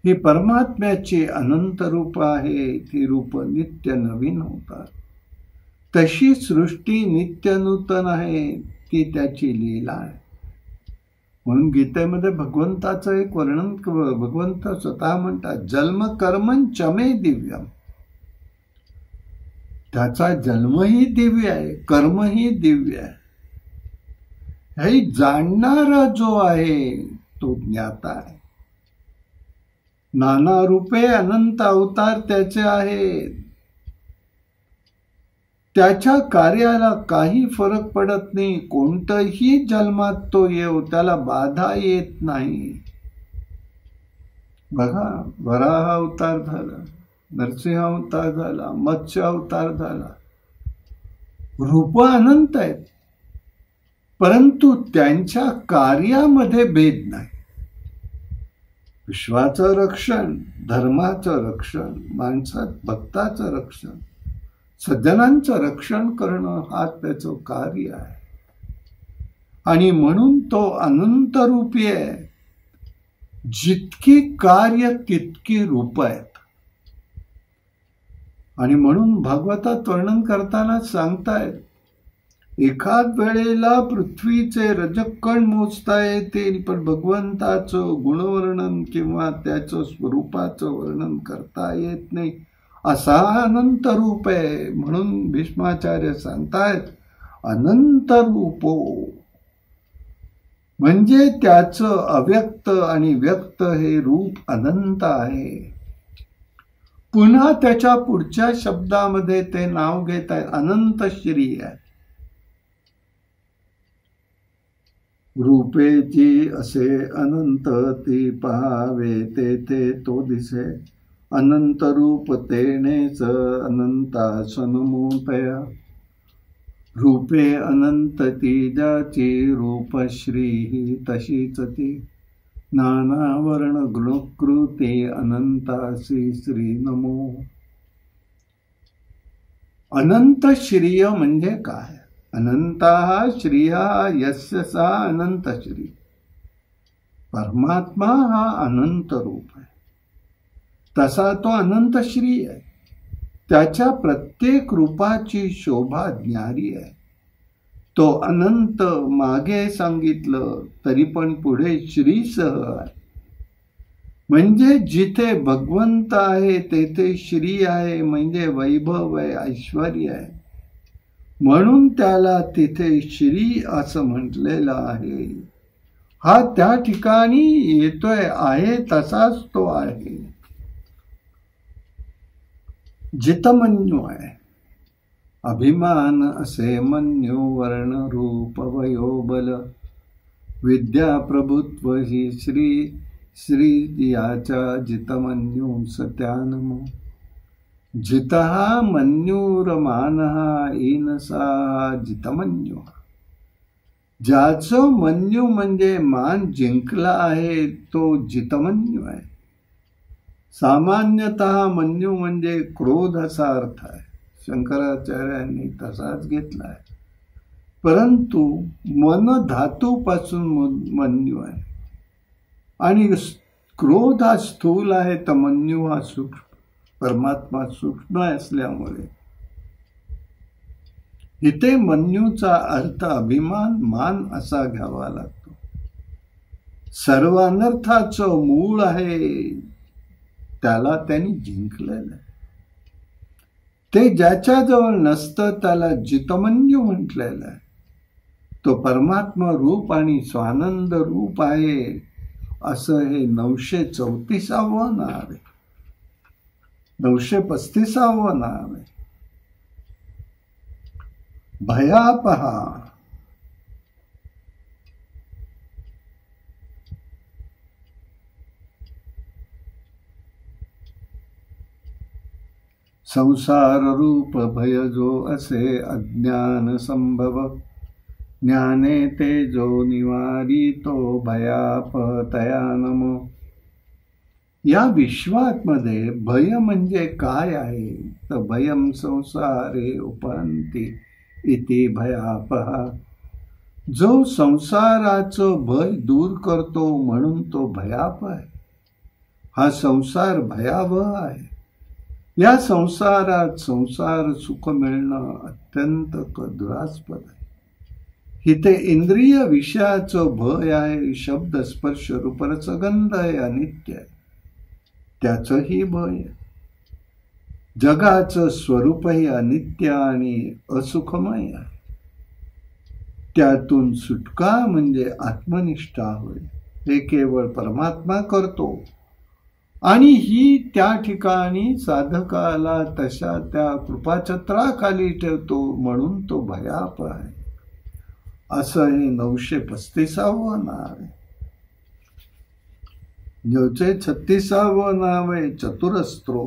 A: ही परमात्म्याची अनंत रूप आहे. ती रूप नित्य नवीन होतात. तशी सृष्टी नित्य नूतन आहे, ती त्याची लीला आहे. म्हणून गीतेमध्ये भगवंताचं एक वर्णन, भगवंत स्वतः म्हणतात, जन्म कर्मं चमे दिव्यम. त्याचा जन्मही दिव्य आहे, कर्मही दिव्य आहे. हे जाणणारा जो आहे तो ज्ञाता आहे. नाना रूपे अनंत अवतार त्याचे आहेत. त्याच्या कार्याला काही फरक पडत नाही. कोणतंही जन्मात तो येऊ, त्याला बाधा येत नाही. बघा, वराह अवतार झाला, नरसिंह अवतार झाला, मत्स्य अवतार झाला. रूप अनंत आहेत, परंतु त्यांच्या कार्यामध्ये भेद नाही. विश्वाचं रक्षण, धर्माचं रक्षण, माणसात भक्ताचं रक्षण, सज्जनांचं रक्षण करणं हा त्याचं कार्य आहे. आणि म्हणून तो अनंत रूपी आहे. जितकी कार्य तितकी रूप आहेत. आणि म्हणून भागवतात वर्णन करताना सांगतायत, एखाद वेळेला पृथ्वीचे रजकण मोजता येतील, पण भगवंताचं गुणवर्णन किंवा त्याचं स्वरूपाचं वर्णन करता येत नाही. असा अनंत रूप आहे. म्हणून भीष्माचार्य सांगतायत, अनंत रूपो म्हणजे त्याचं अव्यक्त आणि व्यक्त हे रूप अनंत आहे. पुन्हा त्याच्या पुढच्या शब्दामध्ये ते नाव घेत आहे, अनंत श्री आहे. रूपेची असे अनंत ती पहावे तेथे तो दिसे. अनंत रूप तेनेच अनंतासन मोकया. रूपे अनंत ती ज्याची रूपश्री ही तशीच ती. नाना वर्ण गुणकृती अनंतासी श्री नमो. अनंत श्रिय म्हणजे काय? अनंता श्रिया यस्य सा अनंत श्री. परमात्मा हा अनंत रूप आहे. तसा तो अनंत श्री आहे. त्याच्या प्रत्येक रूपाची शोभा न्यारी आहे. तो अनंत मागे सांगितलं तरी पण पुढे श्रीसह आहे. म्हणजे जिथे भगवंत आहे तेथे श्री आहे, म्हणजे वैभव आहे, ऐश्वर आहे. म्हणून त्याला तिथे श्री असं म्हटलेलं आहे. हा त्या ठिकाणी येतोय, आहे तसाच तो आहे. जितमन्यू आहे. अभिमान असे मन्यू वर्ण रूप वयोबल विद्या प्रभुत्व ही श्री याच्या जितमन्यू सत्यानमो. जितहा मन्युरमानहा ईनसा जितमन्यू. ज्याचं मन्यू म्हणजे मान जिंकला आहे तो जितमन्यू आहे. सामान्यतः मन्यू म्हणजे क्रोध असा अर्थ आहे. शंकराचार्यांनी तसाच घेतला आहे. परंतु मन धातूपासून मन्यू आहे आणि क्रोध हा स्थूल आहे तर मन्यू हा सूक्ष्म. परमात्मा सूक्ष्म असल्यामुळे इथे मन्यूचा अर्थ अभिमान, मान असा घ्यावा लागतो. सर्व अनर्थाचं मूळ आहे त्याला त्यांनी जिंकलेलं आहे. ते ज्याच्याजवळ नसतं त्याला जितमन्यू म्हटलेलं आहे. तो परमात्मा रूप आणि स्वानंद रूप आहे असं हे 934 नाव आहे. 935 नाव आहे. भयापहा. संसार रूप भय जो असे अज्ञान संभव ज्ञाने ते जो निवारी तो भयापहतया नमो. या विश्वात्मध्ये भय म्हणजे काय आहे तर भयम संसारे उपहंती इति भयापहा. जो संसाराचं भय दूर करतो म्हणून तो भयाप आहे. हा संसार भयावह आहे. या संसारात संसार सुख मिळणं अत्यंत दुरास्पद आहे. इथे इंद्रिय विषयाचं भय आहे. शब्द स्पर्श रूप रसगंध आहे, अनित्य आहे, त्याचंही भय आहे. जगाचं स्वरूपही अनित्य आणि असुखमय आहे. त्यातून सुटका म्हणजे आत्मनिष्ठा होय. हे केवळ परमात्मा करतो आणि ही त्या ठिकाणी साधकाला तशा त्या कृपाछत्राखाली ठेवतो म्हणून तो भयाप आहे. असं हे 935 नाव आहे. 936 नाव आहे चतुरस्त्रो.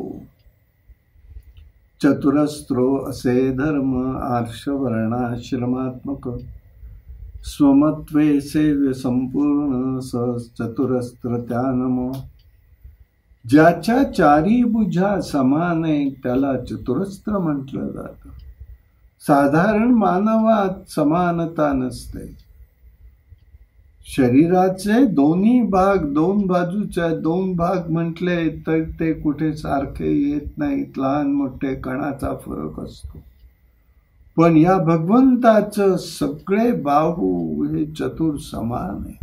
A: चतुरस्त्रो असे धर्म आर्षवर्णाश्रमात्मक स्वमत्वे सेव्य संपूर्ण स चतुरस्त्र त्या नमो. ज्याच्या चारी भुजा समान आहे त्याला चतुरस्त्र म्हटलं जातं. साधारण मानवात समानता नसते. शरीराचे दोन्ही भाग, दोन बाजूचे दोन भाग म्हटले तर ते कुठे सारखे येत नाहीत. लहान मोठे कणाचा फरक असतो. पण या भगवंताचं सगळे बाहू हे चतुर समान आहे.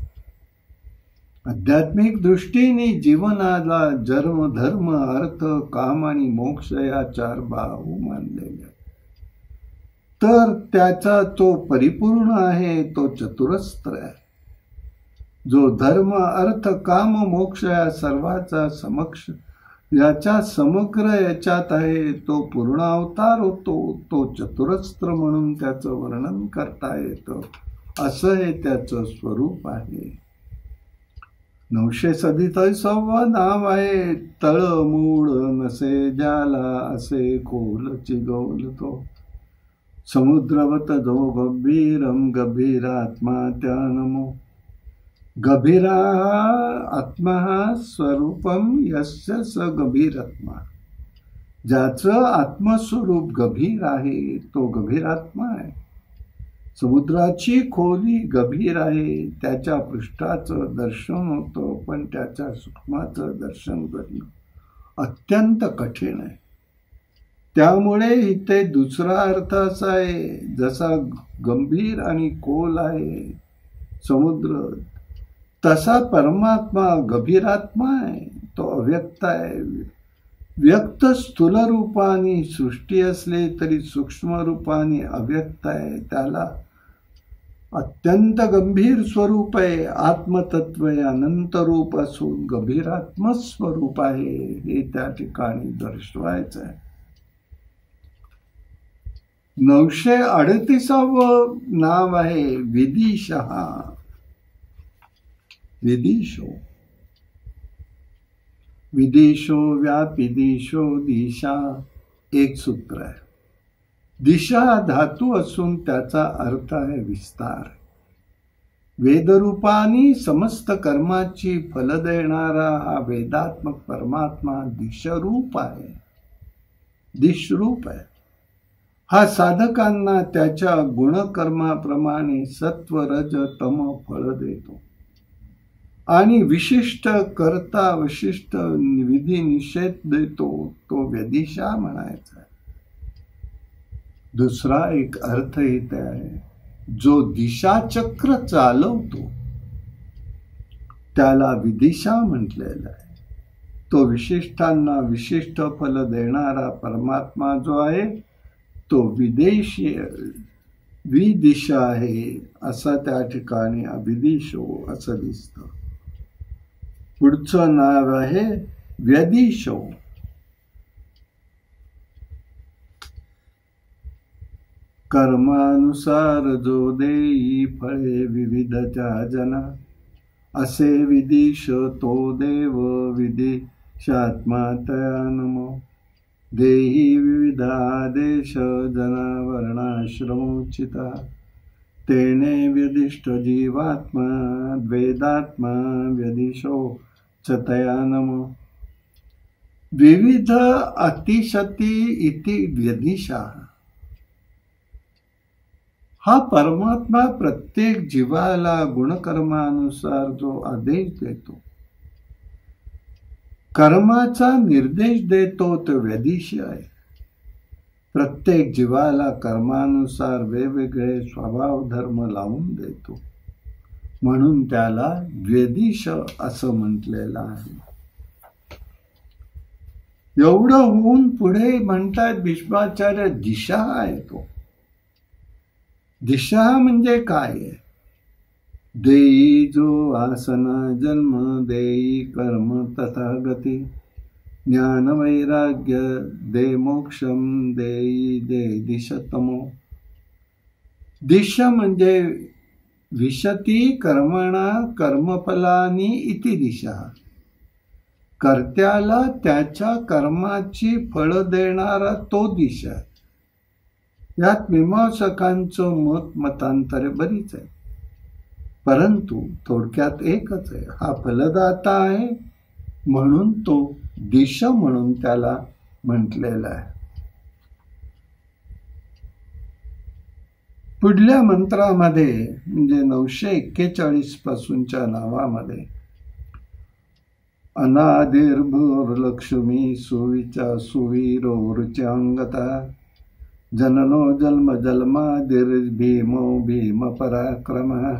A: आध्यात्मिक दृष्टीने जीवनाला जन्म, धर्म, अर्थ, काम आणि मोक्ष या 4 बाहू मानलेले आहेत. तर त्याचा तो परिपूर्ण आहे तो चतुरस्त्र आहे. जो धर्म, अर्थ, काम, मोक्ष या सर्वाचा समक्ष याच्या समग्र याच्यात आहे तो पूर्ण अवतार होतो. तो चतुरस्त्र म्हणून त्याचं वर्णन करता येतं. असं हे त्याचं स्वरूप आहे. 937 नाव आहे. तळ मूळ नसे ज्याला असे खोल चिगवलतो. समुद्रवत जो गंभीरम गंभीरात्मा त्या नमो. गंभीरा आत्मा स्वरूपम यस्य स गंभीरात्मा. ज्याचं आत्मस्वरूप गंभीर आहे तो गंभीरात्मा आहे. समुद्राची खोली गंभीर आहे. त्याच्या पृष्ठाचं दर्शन होतं पण त्याच्या सूक्ष्माचं दर्शन करणं अत्यंत कठीण आहे. त्यामुळे इथे दुसरा अर्थ असा आहे, जसा गंभीर आणि खोल आहे समुद्र, तसा परमात्मा गंभीरात्मा आहे. तो अव्यक्त आहे. व्यक्त स्थूल रूपाने सृष्टी असले तरी सूक्ष्म रूपाने अव्यक्त आहे. त्याला अत्यंत गंभीर स्वरूप आहे. आत्मतत्व हे अनंत रूप असून गंभीरात्म स्वरूप आहे, हे त्या ठिकाणी दर्शवायचं आहे. 938व नाव आहे विदिशः. विदिशो, विदिशो व्यापिदिशो दिशा, एक सूत्र आहे. दिशा धातू असून त्याचा अर्थ आहे विस्तार. वेदरूपानी समस्त कर्माची फल देणारा हा वेदात्मक परमात्मा दिशरूप आहे. दिशरूप आहे. हा साधकांना त्याच्या गुणकर्माप्रमाणे सत्व रज तम फळ देतो आणि विशिष्ट करता विशिष्ट विधी निषेध देतो. तो व्यदिशा म्हणायचा. दुसरा एक अर्थ इथे आहे, जो दिशाचक्र चालवतो त्याला विदिशा म्हटलेला आहे. तो विशिष्टांना विशिष्ट फल देणारा परमात्मा जो आहे तो विदिशा आहे, असं त्या ठिकाणी अविदिशो असं दिसतं. पुढचं नाव आहे व्यदिशो. कर्मानुसार जो देई फळे विविधच्या जना, असे विदिश तो देव विदिशात्मा तया नमो. देही विविध आदेश जना वर्णाश्रमोचिता, तेने व्यदिष्ट जीवात्मा द्वेदात्मा व्यदिशो च तया नमो. विविध अतिशती इति व्यदिशा. हा परमात्मा प्रत्येक जीवाला गुणकर्मानुसार जो आदेश देतो, कर्माचा निर्देश देतो, तो व्यदिश आहे. प्रत्येक जीवाला कर्मानुसार वेगवेगळे स्वभाव धर्म लावून देतो, म्हणून त्याला व्यदिश असं म्हटलेलं आहे. एवढं होऊन पुढे म्हणतात भीष्माचार्य, दिशा आहे तो. दिशा म्हणजे काय आहे? देई जो आसना जन्म, देई कर्म तथा गती, ज्ञान वैराग्य दे मोक्षम, देई दे दिशतमो. दिशा म्हणजे विशती कर्मणा कर्मफलानी इति दिशा. कर्त्याला त्याच्या कर्माची फळ देणारा तो दिशा. यात मीमांसकांचं मतांतरे बरीच आहे, परंतु थोडक्यात एकच आहे. हा फलदाता आहे, म्हणून तो दिशा म्हणून त्याला म्हटलेला आहे. पुढल्या मंत्रामध्ये म्हणजे 941 पासूनच्या नावामध्ये अनादिर्भूर्लक्ष्मी सुविचा सुवीरो रुचांगता, जननो जन्म जन्मादिर्भीमो भीम पराक्रम.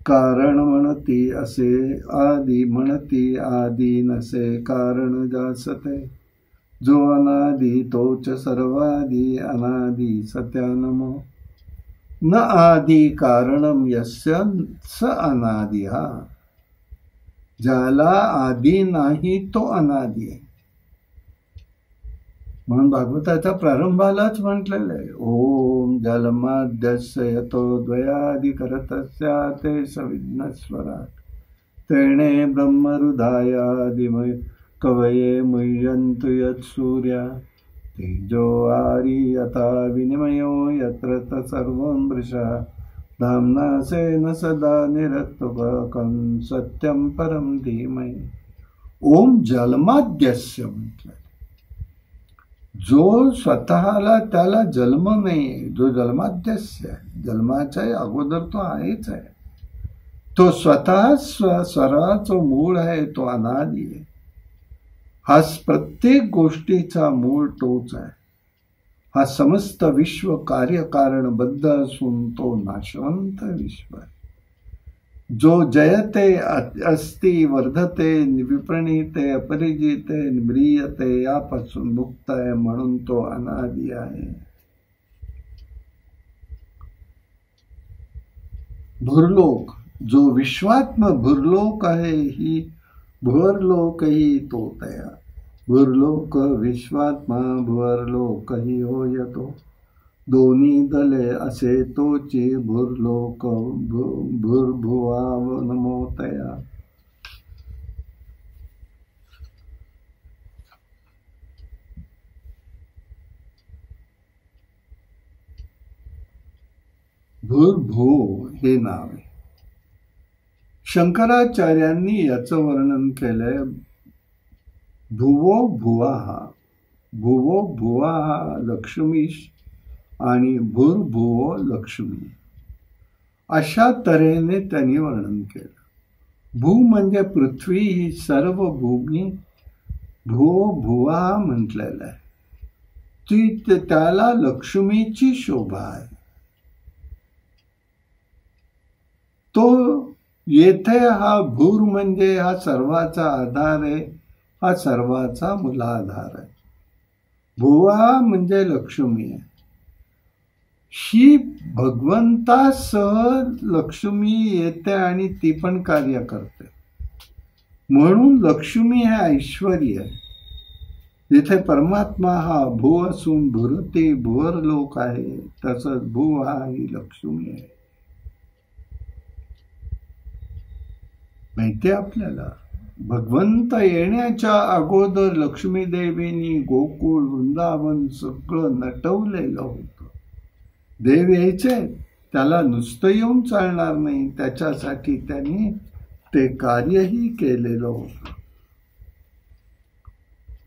A: कारण म्हणती असे आदि म्हणती आदि नसे कारण जासते, जो अनादि तोच सर्वादि अनादि सत्या नमो. न आदि कारणम यस्य स अनादि. हा ज्याला आदि नाही तो अनादि आहे. म्हणून भागवताच्या प्रारंभालाच म्हटलेलं आहे, ओम जलमाद्यस्य यतो द्वयादिकरतस्या ते सविघ्नस्वराट, तेणे ब्रह्मरुधायादिमय कवये मुह्यन्तु यत्सूर्या, तेजो आर्यता विनिमयो यत्र तत्सर्वं वृषा, धाम्ना सेन सदा निरस्तुभकं सत्यं परं धीमहि. ओम जलमाद्यस्य म्हटलं, जो स्वतःला त्याला जन्म नाही, जो जन्माद्यस्य आहे, जन्माच्या अगोदर तो आहेच आहे. तो स्वतः स्वराचं मूळ आहे, तो अनादि आहे. हा प्रत्येक गोष्टीचा मूळ तोच आहे. हा समस्त विश्व कार्यकारणबद्ध असून तो नाशवंत विश्व आहे. जो जयते अस्ति वर्धते विप्रणीते अपरिजिते म्रियते यापासून मुक्त आहे म्हणून तो अनादि आहे. भूर्लोक जो विश्वात्म भूर्लोक आहे ही भुवर्लोकही तो तया. भूर्लोक विश्वात्मा भुवर्लोक ही होय तो. दोन्ही दले असे तोची भूर्लोक भूर्भुवाव नमोतया. भूर्भुव हे नाव आहे. शंकराचार्यांनी याचं वर्णन केलंय. भुवो भुवाहा, भुवो भुवाहा लक्ष्मीश आणि भूर्भुवो लक्ष्मी अशा तऱ्हेने त्यांनी वर्णन केलं. भू म्हणजे पृथ्वी ही सर्व भूमी भुवो भुवा म्हटलेलं आहे. ती त्याला लक्ष्मीची शोभा आहे. तो येथे हा भूर म्हणजे हा सर्वाचा आधार आहे, हा सर्वाचा मूलाधार आहे. भुवा म्हणजे लक्ष्मी आहे. ही भगवंतासह लक्ष्मी येते आणि ती पण कार्य करते. म्हणून लक्ष्मी हे ऐश्वर्य आहे. जिथे परमात्मा हा भू असून भुरती भुवरलोक आहे, तसंच भू हा ही लक्ष्मी आहे. माहिती आपल्याला भगवंत येण्याच्या अगोदर लक्ष्मी देवीनी गोकुळ वृंदावन सगळं नटवलेलं होतं. देव यायचे, त्याला नुसतं येऊन चालणार नाही, त्याच्यासाठी त्यांनी ते कार्यही केलेलं होतं.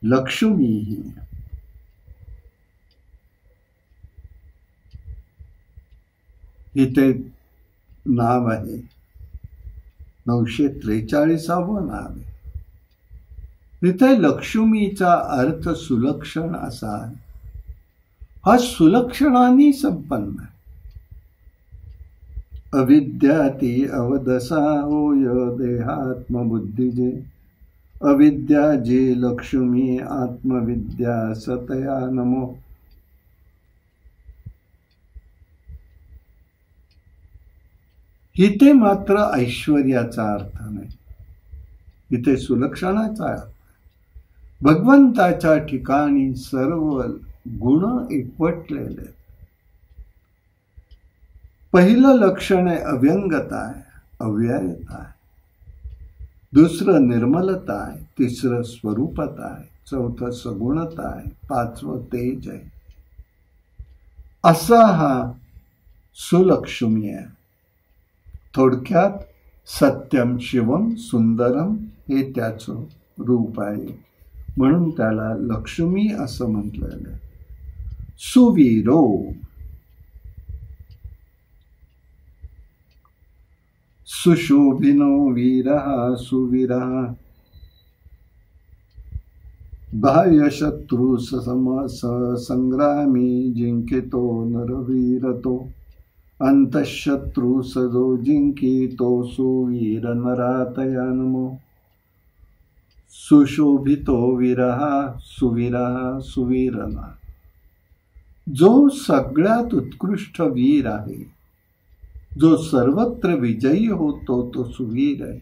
A: लक्ष्मी ही इथे नाव आहे. 943वे नाव आहे. इथे लक्ष्मीचा अर्थ सुलक्षण असा आहे. हा सुलक्षणाने संपन्न आहे. अविद्याती अवदसा होय देहात्मबुद्धीजे. अविद्या जी लक्ष्मी आत्मविद्या सतया नमो. इथे मात्र ऐश्वर्याचा अर्थ नाही, इथे सुलक्षणाचा अर्थ. भगवंताच्या ठिकाणी सर्व गुण एकवटलेले. पहिलं लक्षण आहे अव्यंगता आहे, अव्ययता आहे. दुसरं निर्मलता आहे. तिसरं स्वरूपता आहे. चौथं सगुणता आहे. पाचवं तेज आहे. असा हा सुलक्ष्मी आहे. थोडक्यात सत्यम शिवम सुंदरम हे त्याचं रूप आहे. म्हणून त्याला लक्ष्मी असं म्हटलेलं आहे. सुवीरो सुशोभिनो वीरः सुवीरः. बाह्य शत्रु संग्रामी जिंकितो नरवीरतो. अंतशत्रु सजो जिंकितो सुवीर नरातया नमो. सुशोभितो वीरः सुवीरः सुवीरना. जो सगळ्यात उत्कृष्ट वीर आहे, जो सर्वत्र विजयी होतो तो सुवीर आहे.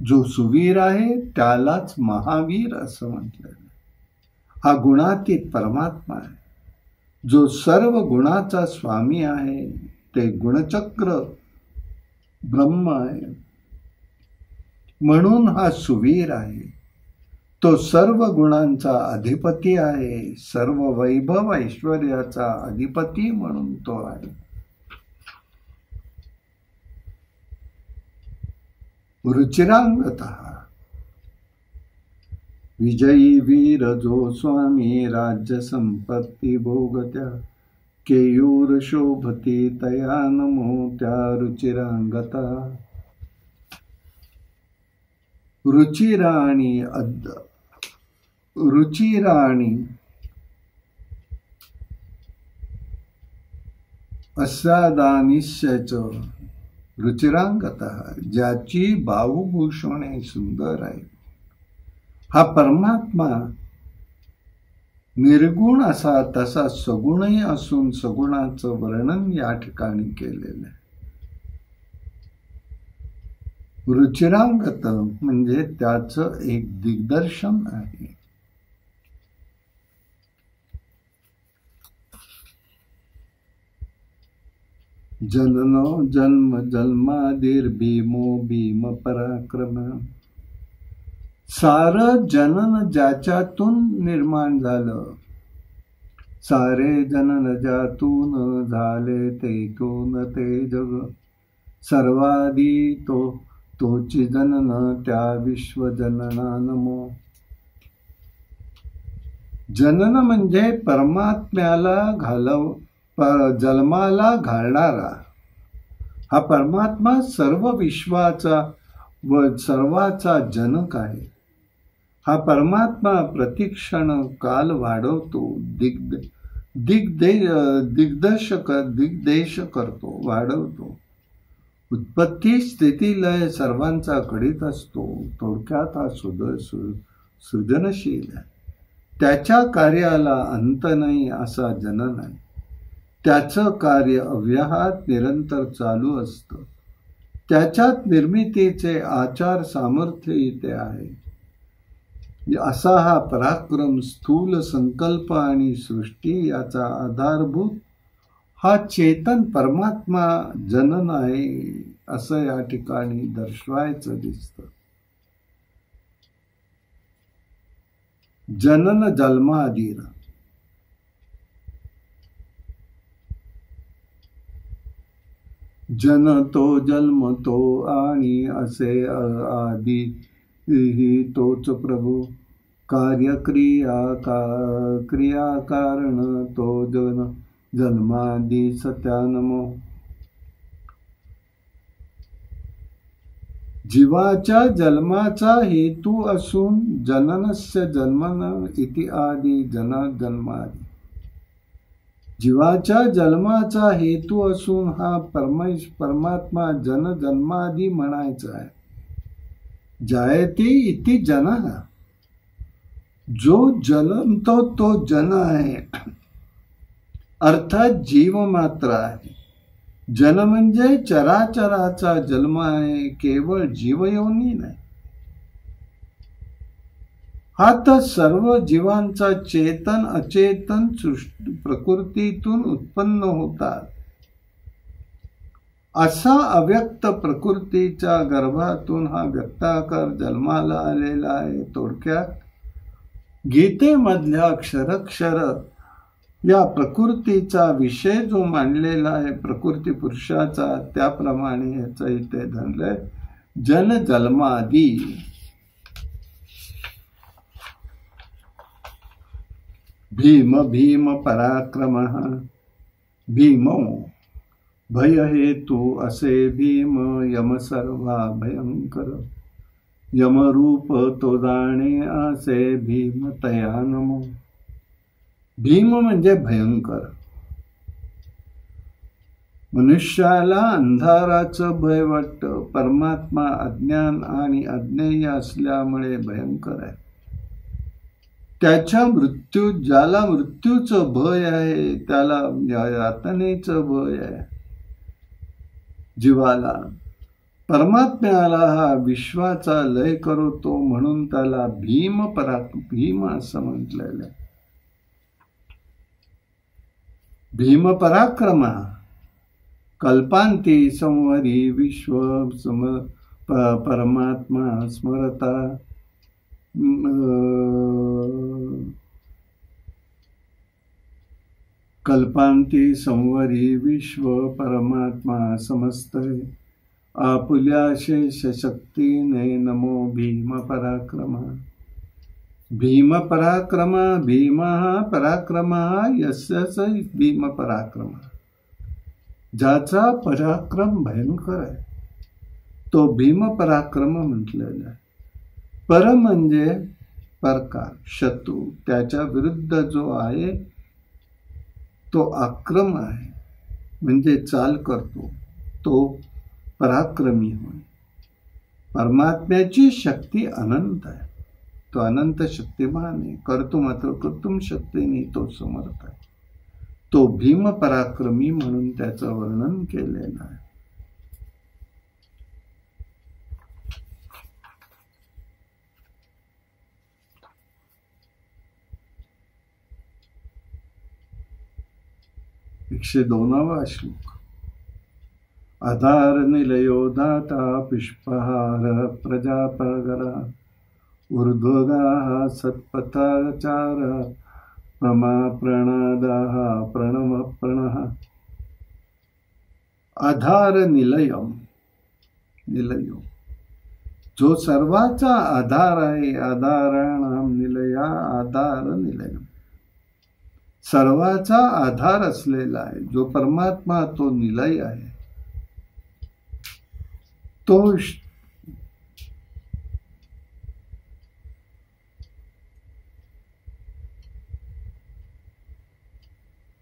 A: जो सुवीर आहे त्यालाच महावीर असं म्हटलेलं. हा गुणातीत परमात्मा आहे. जो सर्व गुणाचा स्वामी आहे ते गुणचक्र ब्रह्म आहे. म्हणून हा सुवीर आहे. तो सर्व गुणांचा अधिपती आहे. सर्व वैभव ऐश्वर्याचा अधिपती म्हणून तो आहे. रुचिरांगतः विजयी वीर जो स्वामी राज्य संपत्ती भोगत्या. केयूर शोभती तया नमो त्या रुचिरांगता. रुचिरा आणि रुचिराणी अस्यादानिश्यच रुचिरांगतः, ज्याची बाहुभूषणे सुंदर आहे, हा परमात्मा निर्गुण असा तसा सगुणही असून सगुणाचं वर्णन या ठिकाणी केलेलं आहे. रुचिरांगत म्हणजे त्याचं एक दिग्दर्शन आहे. जननो जन्म जन्मादिर्भीमो भीम पराक्रम, सार जनन ज्याच्यातून निर्माण झालं, सारे जनन ज्यातून झाले तेथून ते जग, सर्वादी तोची जनन त्या विश्वजनना नमो. जनन म्हणजे परमात्म्याला जन्माला घालणारा हा परमात्मा सर्व विश्वाचा व सर्वाचा जनक आहे. हा परमात्मा प्रतिक्षण काल वाढवतो, दिग्देश करतो, वाढवतो. उत्पत्ती स्थिती लय सर्वांचा करीत असतो. थोडक्यात हा सृजनशील आहे. त्याच्या कार्याला अंत नाही असा जनन आहे. त्याचं कार्य अव्याहत निरंतर चालू असतं. त्याच्यात निर्मितीचे आचार सामर्थ्य इथे आहे. असा हा पराक्रम स्थूल संकल्प आणि सृष्टी याचा आधारभूत हा चेतन परमात्मा जनन आहे असं या ठिकाणी दर्शवायचं दिसतं. जनन जन्मादीर, जनतो जन्मतो आणि असे आदी ही तोच प्रभू, क्रिया कारण तो जन्मादी सत्यानमो. जीवाच्या जन्माचा हेतू असून जननस्य जन्मन इति आदी जन्मादी, जीवाच्या जन्माचा हेतू असून हा परमात्मा जन्मादी म्हणायचा आहे. जायते इति जनः, जो जन्मतो तो जन आहे, अर्थात जीव मात्र आहे. जन म्हणजे चराचराचा जन्म आहे, केवळ जीवयोनी नाही. हा तर सर्व जीवांचा चेतन अचेतन प्रकृतीतून उत्पन्न होतात. असा अव्यक्त प्रकृतीच्या गर्भातून हा व्यक्ताकार जन्माला आलेला आहे. थोडक्यात गीतेमधल्या अक्षरक्षर या प्रकृतीचा विषय जो मांडलेला आहे प्रकृती पुरुषाचा, त्याप्रमाणे याचं इथे धरलंय जन जन्मादी. भीम पराक्रम, भीमो भय हेतु असे भीम, यम सर्वा भयंकर, यमरूप तो जाणे असे भीम तया नमो. भीम म्हणजे भयंकर. मनुष्याला अंधाराचं भय वाटतं. परमात्मा अज्ञान आणि अज्ञेय असल्यामुळे भयंकर आहे. ज्याला मृत्यूचं भय आहे त्याला यातनेचं भय आहे. जीवाला परमात्म्याला हा विश्वाचा लय करतो म्हणून त्याला भीम असं म्हटलेलं आहे. भीम पराक्रम, कल्पांती संवरी विश्व परमात्मा स्मरता, कल्पांती संवरी विश्व परमात्मा समस्तय, आपुल्या शेष शक्तीने नमो भीम पराक्रम. भीम पराक्रम, भीम पराक्रम यस्यच भीम पराक्रम, ज्याचा पराक्रम भयंकर आहे तो भीम पराक्रम म्हटलेला आहे. पर म्हणजे प्रकार शत्रू, त्याच्या विरुद्ध जो आहे तो आक्रम आहे, म्हणजे चाल करतो, तो पराक्रमी होय. परमात्म्याची शक्ती अनंत आहे, तो अनंत शक्तिमान आहे. करतो मात्र कर्तुम शक्तीने तो समर्थ आहे. तो भीम पराक्रमी म्हणून त्याचं वर्णन केलेलं आहे. एकशे 2वा श्लोक. आधार निलयो दाता पुष्पहार प्रजापगरा ऊर्ध्वगा सत्पथाचार प्रमा प्रणादाः प्रणव प्रणः. आधार निलयम, निलयो, जो सर्वाचा आधार आहे. आधाराणाम निलया आधार निलयम, सर्वाचा आधार असलेला आहे जो परमात्मा, तो निलय आहे.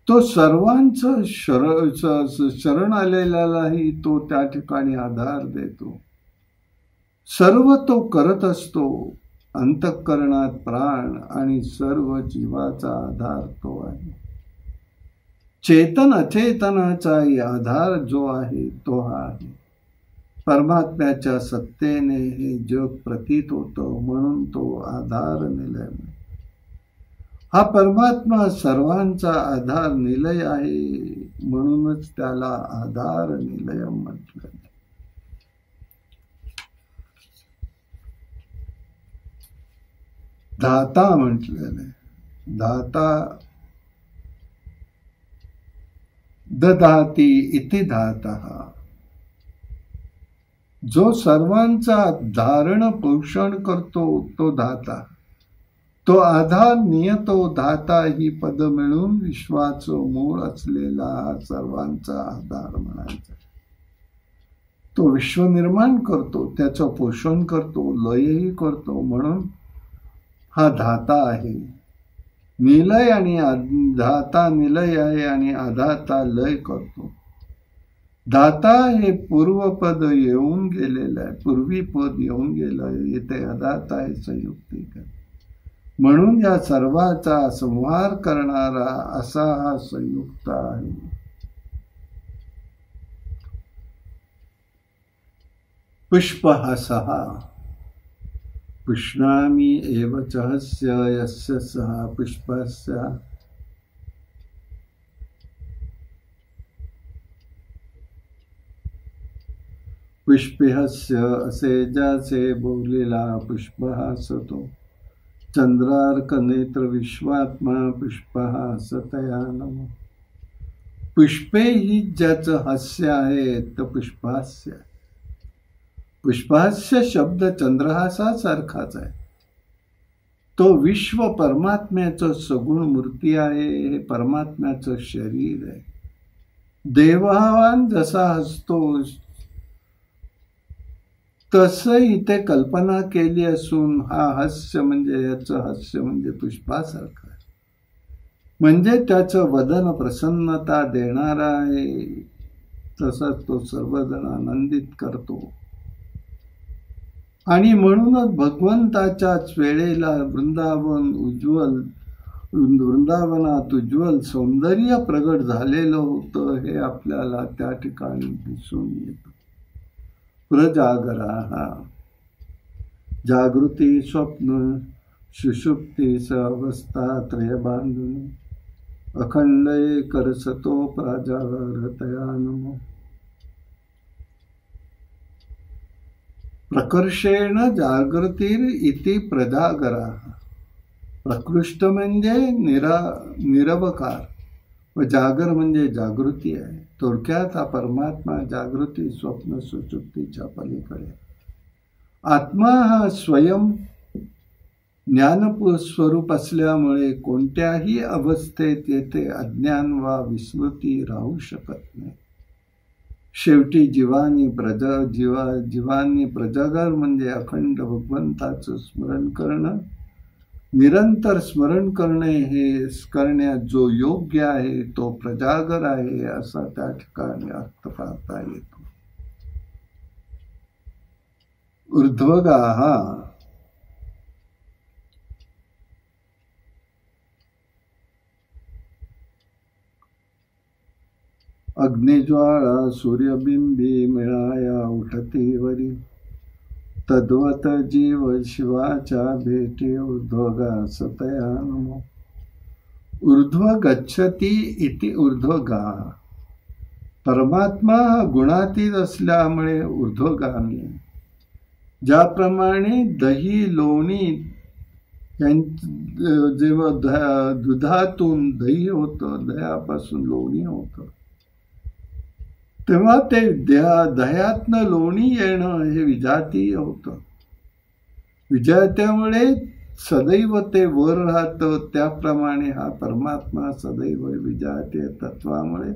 A: तो सर्वांचं शरण आलेल्यालाही तो त्या ठिकाणी आधार देतो. सर्व तो करत असतो. अंतःकरणात प्राण आणि सर्व जीवाचा आधार तो आहे. चेतन अचेतनाचाही आधार जो आहे तो हा आहे. परमात्म्याच्या सत्तेने हे जग प्रतीत होतं, म्हणून तो आधार निलय. हा परमात्मा सर्वांचा आधार निलय आहे, म्हणूनच त्याला आधार निलय म्हटलं. दाता म्हटलेलं. दाता ददाती इति दातः, जो सर्वांचा धारण पोषण करतो तो दाता. तो आधार नियतो दाता ही पद मिळून विश्वाचं मूळ असलेला हा सर्वांचा आधार म्हणायचा. तो विश्व निर्माण करतो, त्याचं पोषण करतो, लयही करतो, म्हणून हा धाता आहे. निलय आणि धाता निलय आहे आणि आधाता लय करतो. दाता हे पूर्वपद येऊन गेलेलं आहे, पूर्वी पद येऊन गेलं आहे, इथे अदाता आहे संयुक्तिक आहे. म्हणून या सर्वाचा संहार करणारा असा हा संयुक्त आहे. पुष्पहासः पुष्णामि एव च हस्य यस्य सः पुष्पस्य. पुष्पिहस्य असे ज्याचे बोलिला पुष्पहासतो. चंद्रार्क नेत्र विश्वात्मा पुष्पहासतया नमो. पुष्पे ही ज्याचं हास्य आहे तर पुष्पहास्य. पुष्पहास्य शब्द चंद्रहासासारखाच आहे. तो विश्व परमात्म्याचं सगुण मूर्ती आहे, हे परमात्म्याचं शरीर आहे. देवावान जसा हसतो तसं इथे कल्पना केली असून हा हास्य म्हणजे याचं हास्य म्हणजे पुष्पासारखं आहे. म्हणजे त्याचं वदन प्रसन्नता देणारा आहे, तसंच तो सर्वजण आनंदित करतो. आणि म्हणूनच भगवंताच्याच वेळेला वृंदावनात उज्ज्वल सौंदर्य प्रगट झालेलं होतं, हे आपल्याला त्या ठिकाणी दिसून येतं. प्रजागराः जागृती स्वप्न सुषुप्ती अवस्था त्रय बांधून अखंड करसतो प्राजागरतया नमो. प्रकर्षेण जागृतीर इति प्रजागराः. प्रकृष्ट म्हणजे निरवकार व जागर म्हणजे जागृती आहे. थोडक्यात हा परमात्मा जागृती स्वप्न सुषुप्तीच्या पलीकडे. आत्मा हा स्वयं ज्ञानस्वरूप असल्यामुळे कोणत्याही अवस्थेत येथे अज्ञान वा विस्मृती राहू शकत नाही. शेवटी जीवानी प्रजागर म्हणजे अखंड भगवंताचं स्मरण करणं निरंतर स्मरण करणे हे करण्यात जो योग्य आहे तो प्रजागर आहे असा त्या ठिकाणी अर्थ पाहता येतो. ऊर्ध्वगाः अग्निज्वाळा सूर्यबिंबी मिळाया उठती वरी, तद्वत जीव शिवाच्या भेटी ऊर्ध्वगास तया नमो. ऊर्ध्व गच्छती इति ऊर्ध्वगाः. परमात्मा गुणातीत असल्यामुळे ऊर्ध्वगामी. ज्याप्रमाणे दही लोणी जेव्हा दुधातून दही होतं, दह्यापासून लोणी होतं, तेव्हा ते दह्यातनं लोणी येणं हे विजातीय होतं. विजात्यामुळे सदैव ते वर राहतं. त्याप्रमाणे हा परमात्मा सदैव विजातीय तत्वामुळे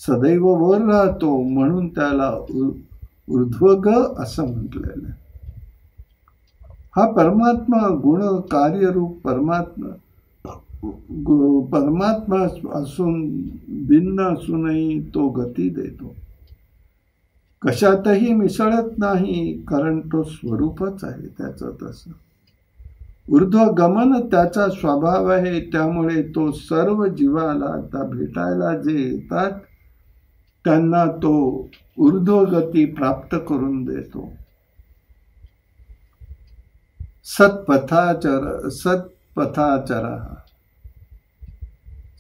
A: सदैव वर राहतो, म्हणून त्याला ऊर्ध्वग असं म्हटलेलं आहे. हा परमात्मा गुण कार्यरूप परमात्मा असून भिन्न असूनही तो गती देतो, कशातही मिसळत नाही, कारण तो स्वरूपच आहे त्याचं तसं. ऊर्ध्वगमन त्याचा स्वभाव आहे, त्यामुळे तो सर्व जीवाला त्या भेटायला जे येतात त्यांना तो ऊर्ध्वगती प्राप्त करून देतो. सत्पथाचर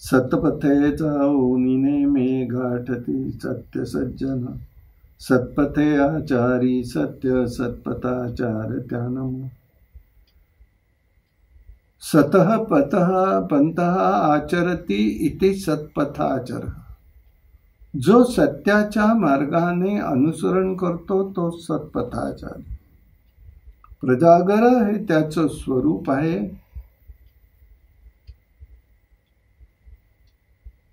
A: सत्पथे जाऊनी नेमे गाठती सत्य सज्जन, सत्पथे आचारी सत्य सत्पथाचार त्या नमो. सतः पतः पंतः आचरती इति सत्पथाचर. जो सत्याच्या मार्गाने अनुसरण करतो तो सत्पथाचारी. प्रजागर हे त्याचं स्वरूप आहे.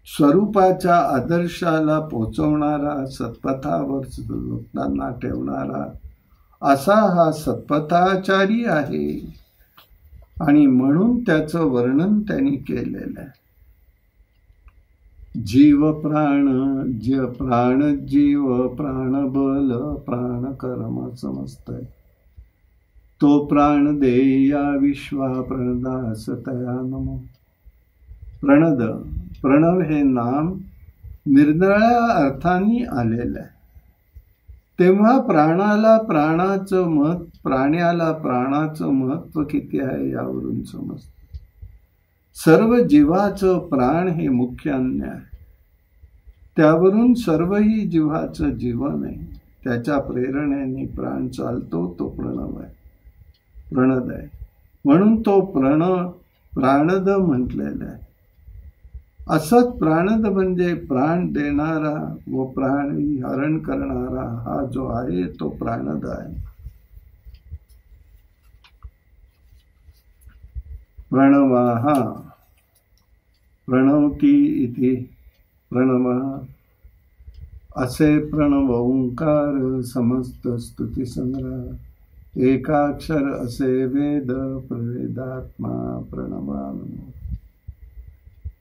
A: स्वरूपाच्या आदर्शाला पोचवणारा, सत्पथावर लोकांना ठेवणारा असा हा सत्पथाचारी आहे, आणि म्हणून त्याचं वर्णन त्यांनी केलेलं आहे. जीव प्राण जीव प्राणबल प्राणकर्म समजतय, तो प्राण देया विश्वा प्रणदास तया नमो. प्रणद, प्रणव हे नाम निरनिराळ्या अर्थांनी आलेलं आहे. तेव्हा प्राण्याला प्राणाचं महत्व किती आहे यावरून समजतं. सर्व जीवाचं प्राण हे मुख्य अन्न आहे, त्यावरून सर्वही जीवाचं जीवन आहे. त्याच्या प्रेरणेने प्राण चालतो, तो प्रणव आहे, प्रणद आहे. म्हणून तो प्राणद म्हटलेला आहे. असत प्राणद म्हणजे प्राण देणारा व प्राण हरण करणारा हा जो आहे तो प्राणद आहे. प्रणवाः प्रणवती इति प्रणवः. असे प्रणव ओंकार समस्त स्तुती संग्रह. एकाक्षर असे वेद प्रवेदात्मा प्रणवान.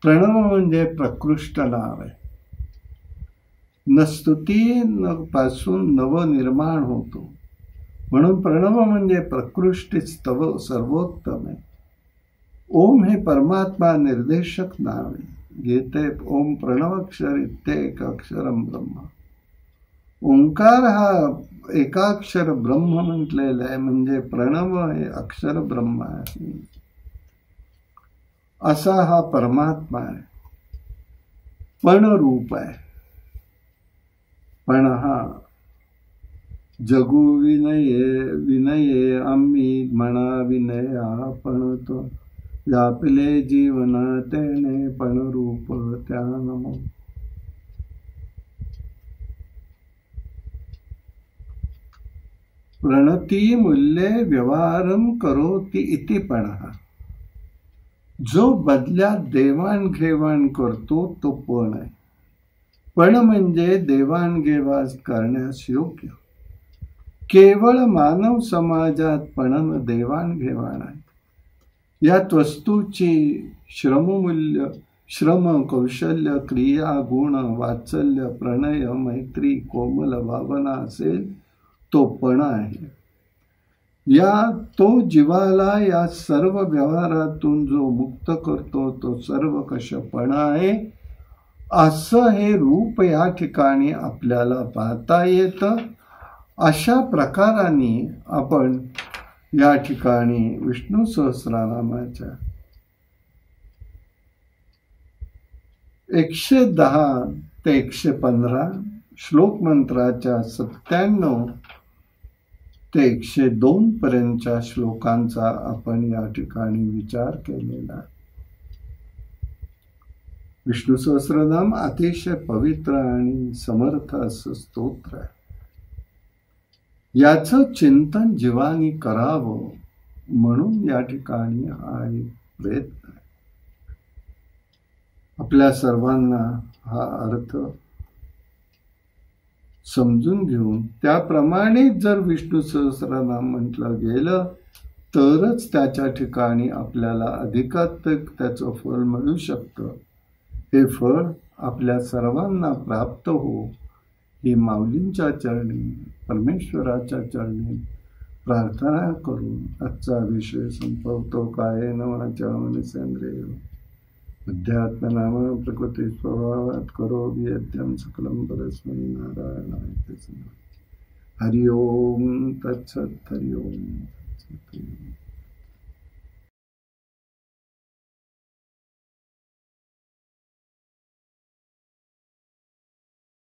A: प्रणव म्हणजे प्रकृष्ट नाव आहे. न स्तुती पासून नवनिर्माण होतो, म्हणून प्रणव म्हणजे प्रकृष्ट स्तव सर्वोत्तम आहे. ओम हे परमात्मा निर्देशक नाव आहे. गीते ओम प्रणवाक्षर इत्येक अक्षरम ब्रह्म. ओंकार हा एकाक्षर ब्रह्म म्हटलेला आहे, म्हणजे प्रणव हे अक्षर ब्रह्म आहे. असा हा परमात्मा आहे. पण रूप आहे. पण हा जगू विनये आम्ही म्हणा विनय आपण तो व्यापले जीवन तेने पण रूप त्या नमो. प्रणती मूल्ये व्यवहारम करोति इति पणः. जो बदल्यात देवाणघेवाण करतो तो पण आहे. पण म्हणजे देवाणघेवाण करण्यास योग्य. केवळ मानव समाजात पणन देवाणघेवाण आहे. यात वस्तूची श्रममूल्य, श्रम, कौशल्य, क्रिया, गुण, वात्सल्य, प्रणय, मैत्री, कोमल भावना असेल तो पण आहे. तो जीवाला या सर्व व्यवहारातून जो मुक्त करतो तो सर्व कशपणा आहे. असं हे रूप या ठिकाणी आपल्याला पाहता येतं. अशा प्रकाराने आपण या ठिकाणी विष्णू सहस्रनामाच्या 110 ते 115 श्लोक मंत्राच्या 97 ते 102 पर्यंतच्या श्लोकांचा आपण या ठिकाणी विचार केलेला. विष्णू सहस्रनाम अतिशय पवित्र आणि समर्थ असं स्तोत्र आहे. याचं चिंतन जीवानी करावं म्हणून या ठिकाणी हा एक प्रयत्न आहे. आपल्या सर्वांना हा अर्थ समजून घेऊन त्याप्रमाणे जर विष्णू सहस्रनाम म्हटलं गेलं तरच त्याच्या ठिकाणी आपल्याला अधिकाधिक त्याचं फळ मिळू शकतं. हे फळ आपल्या सर्वांना प्राप्त हो ही माऊलींच्या चरणी, परमेश्वराच्या चरणी प्रार्थना करून आजचा विषय संपवतो. कायेन वाचा मनसेंद्रिय अध्यात्मनाम प्रकृती स्वभावात करोमि यद्यं सकलं परस्मै नारायणाय. हरि ओम तत्सत्. हरि ओम तत्सत्.